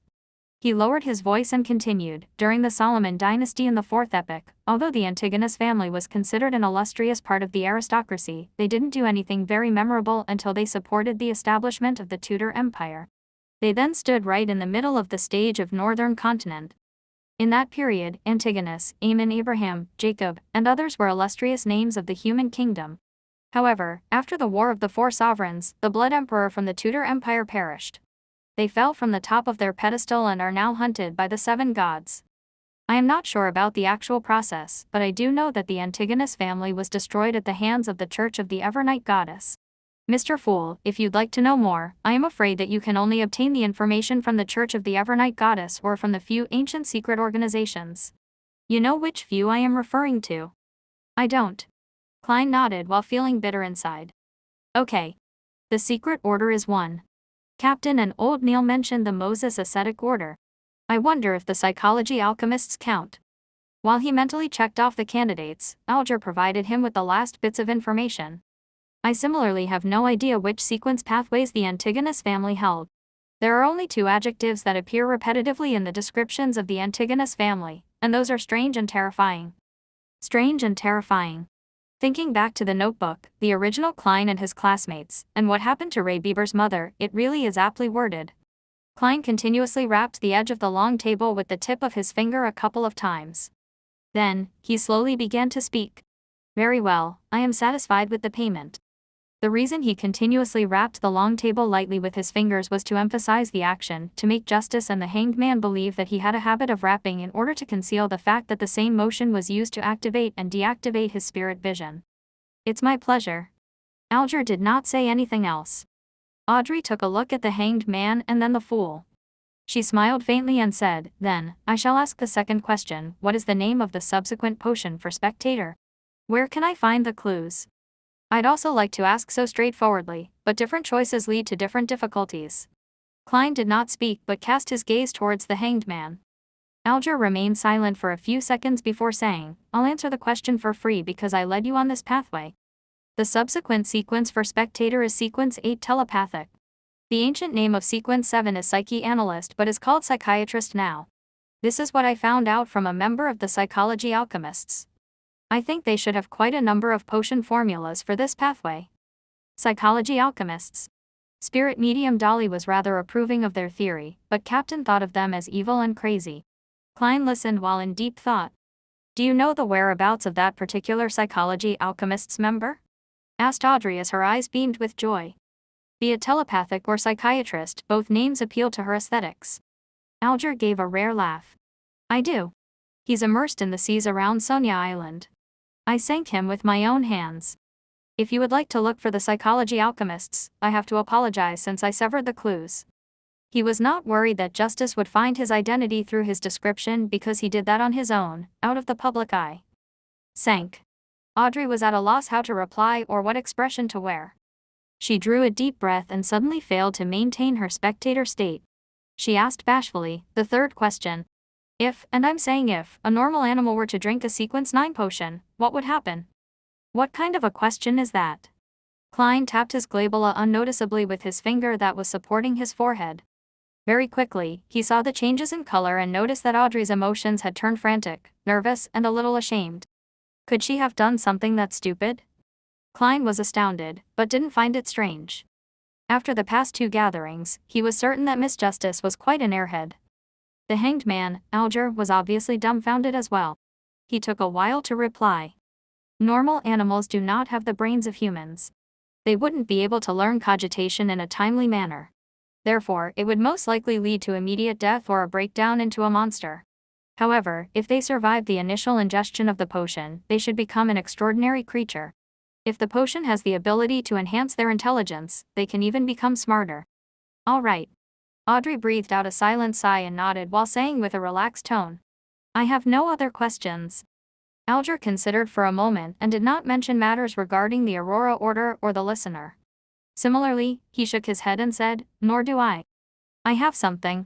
He lowered his voice and continued, during the Solomon dynasty in the fourth epoch, although the Antigonus family was considered an illustrious part of the aristocracy, they didn't do anything very memorable until they supported the establishment of the Tudor Empire. They then stood right in the middle of the stage of northern continent. In that period, Antigonus, Ammon, Abraham, Jacob, and others were illustrious names of the human kingdom. However, after the War of the Four Sovereigns, the blood emperor from the Tudor Empire perished. They fell from the top of their pedestal and are now hunted by the seven gods. I am not sure about the actual process, but I do know that the Antigonus family was destroyed at the hands of the Church of the Evernight Goddess. Mr. Fool, if you'd like to know more, I am afraid that you can only obtain the information from the Church of the Evernight Goddess or from the few ancient secret organizations. You know which few I am referring to? I don't. Klein nodded while feeling bitter inside. Okay. The secret order is one. Captain and Old Neil mentioned the Moses Ascetic Order. I wonder if the psychology alchemists count. While he mentally checked off the candidates, Alger provided him with the last bits of information. I similarly have no idea which sequence pathways the Antigonus family held. There are only two adjectives that appear repetitively in the descriptions of the Antigonus family, and those are strange and terrifying. Strange and terrifying. Thinking back to the notebook, the original Klein and his classmates, and what happened to Ray Bieber's mother, it really is aptly worded. Klein continuously rapped the edge of the long table with the tip of his finger a couple of times. Then, he slowly began to speak. Very well, I am satisfied with the payment. The reason he continuously rapped the long table lightly with his fingers was to emphasize the action, to make Justice and the hanged man believe that he had a habit of rapping in order to conceal the fact that the same motion was used to activate and deactivate his spirit vision. It's my pleasure. Alger did not say anything else. Audrey took a look at the hanged man and then the fool. She smiled faintly and said, then, I shall ask the second question, what is the name of the subsequent potion for Spectator? Where can I find the clues? I'd also like to ask so straightforwardly, but different choices lead to different difficulties. Klein did not speak but cast his gaze towards the hanged man. Alger remained silent for a few seconds before saying, I'll answer the question for free because I led you on this pathway. The subsequent sequence for Spectator is Sequence 8 Telepathic. The ancient name of Sequence 7 is Psyche Analyst but is called Psychiatrist now. This is what I found out from a member of the Psychology Alchemists. I think they should have quite a number of potion formulas for this pathway. Psychology Alchemists. Spirit medium Dolly was rather approving of their theory, but Captain thought of them as evil and crazy. Klein listened while in deep thought. Do you know the whereabouts of that particular Psychology Alchemists member? Asked Audrey as her eyes beamed with joy. Be it telepathic or psychiatrist, both names appeal to her aesthetics. Alger gave a rare laugh. I do. He's immersed in the seas around Sonia Island. I sank him with my own hands. If you would like to look for the Psychology Alchemists, I have to apologize since I severed the clues. He was not worried that Justice would find his identity through his description because he did that on his own, out of the public eye. Sank. Audrey was at a loss how to reply or what expression to wear. She drew a deep breath and suddenly failed to maintain her spectator state. She asked bashfully, the third question. If, and I'm saying if, a normal animal were to drink a Sequence 9 potion, what would happen? What kind of a question is that? Klein tapped his glabella unnoticeably with his finger that was supporting his forehead. Very quickly, he saw the changes in color and noticed that Audrey's emotions had turned frantic, nervous, and a little ashamed. Could she have done something that stupid? Klein was astounded, but didn't find it strange. After the past two gatherings, he was certain that Miss Justice was quite an airhead. The hanged man, Alger, was obviously dumbfounded as well. He took a while to reply. Normal animals do not have the brains of humans. They wouldn't be able to learn cogitation in a timely manner. Therefore, it would most likely lead to immediate death or a breakdown into a monster. However, if they survive the initial ingestion of the potion, they should become an extraordinary creature. If the potion has the ability to enhance their intelligence, they can even become smarter. All right. Audrey breathed out a silent sigh and nodded while saying with a relaxed tone, I have no other questions. Alger considered for a moment and did not mention matters regarding the Aurora Order or the listener. Similarly, he shook his head and said, nor do I. I have something.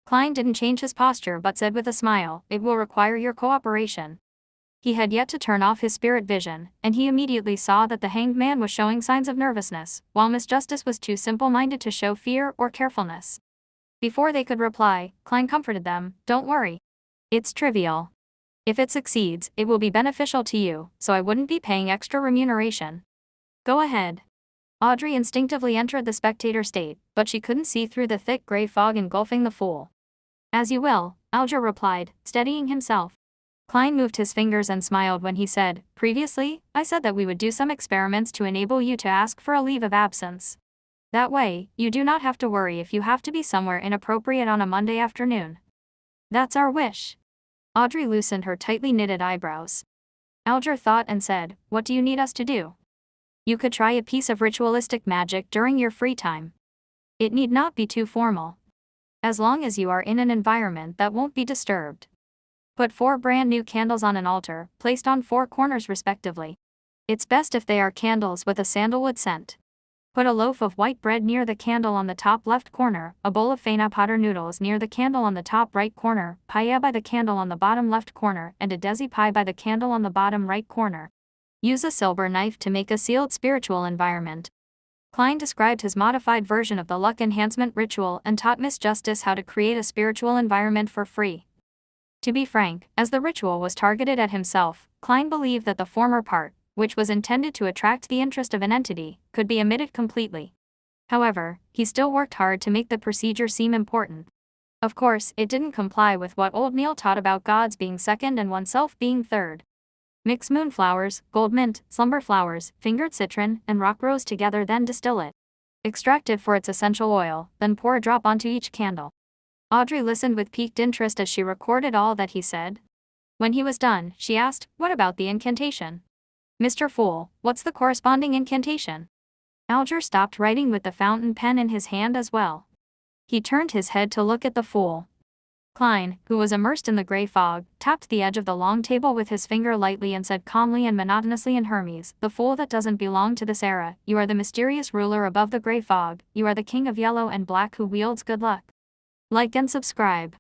Klein didn't change his posture but said with a smile, it will require your cooperation. He had yet to turn off his spirit vision, and he immediately saw that the hanged man was showing signs of nervousness, while Miss Justice was too simple-minded to show fear or carefulness. Before they could reply, Klein comforted them, "Don't worry. It's trivial. If it succeeds, it will be beneficial to you, so I wouldn't be paying extra remuneration. Go ahead." Audrey instinctively entered the spectator state, but she couldn't see through the thick gray fog engulfing the fool. "As you will," Alger replied, steadying himself. Klein moved his fingers and smiled when he said, "Previously, I said that we would do some experiments to enable you to ask for a leave of absence. That way, you do not have to worry if you have to be somewhere inappropriate on a Monday afternoon. That's our wish." Audrey loosened her tightly knitted eyebrows. Alger thought and said, "What do you need us to do?" "You could try a piece of ritualistic magic during your free time. It need not be too formal. As long as you are in an environment that won't be disturbed. Put 4 brand new candles on an altar, placed on 4 corners respectively. It's best if they are candles with a sandalwood scent. Put a loaf of white bread near the candle on the top left corner, a bowl of fena powder noodles near the candle on the top right corner, paella by the candle on the bottom left corner, and a desi pie by the candle on the bottom right corner. Use a silver knife to make a sealed spiritual environment." Klein described his modified version of the luck enhancement ritual and taught Miss Justice how to create a spiritual environment for free. To be frank, as the ritual was targeted at himself, Klein believed that the former part, which was intended to attract the interest of an entity, could be omitted completely. However, he still worked hard to make the procedure seem important. Of course, it didn't comply with what old Neil taught about gods being second and oneself being third. Mix moonflowers, gold mint, slumber flowers, fingered citron, and rock rose together, then distill it. Extract it for its essential oil, then pour a drop onto each candle. Audrey listened with piqued interest as she recorded all that he said. When he was done, she asked, "What about the incantation? Mr. Fool, what's the corresponding incantation?" Alger stopped writing with the fountain pen in his hand as well. He turned his head to look at the fool. Klein, who was immersed in the gray fog, tapped the edge of the long table with his finger lightly and said calmly and monotonously in Hermes, "The fool that doesn't belong to this era, you are the mysterious ruler above the gray fog, you are the king of yellow and black who wields good luck. Like and subscribe."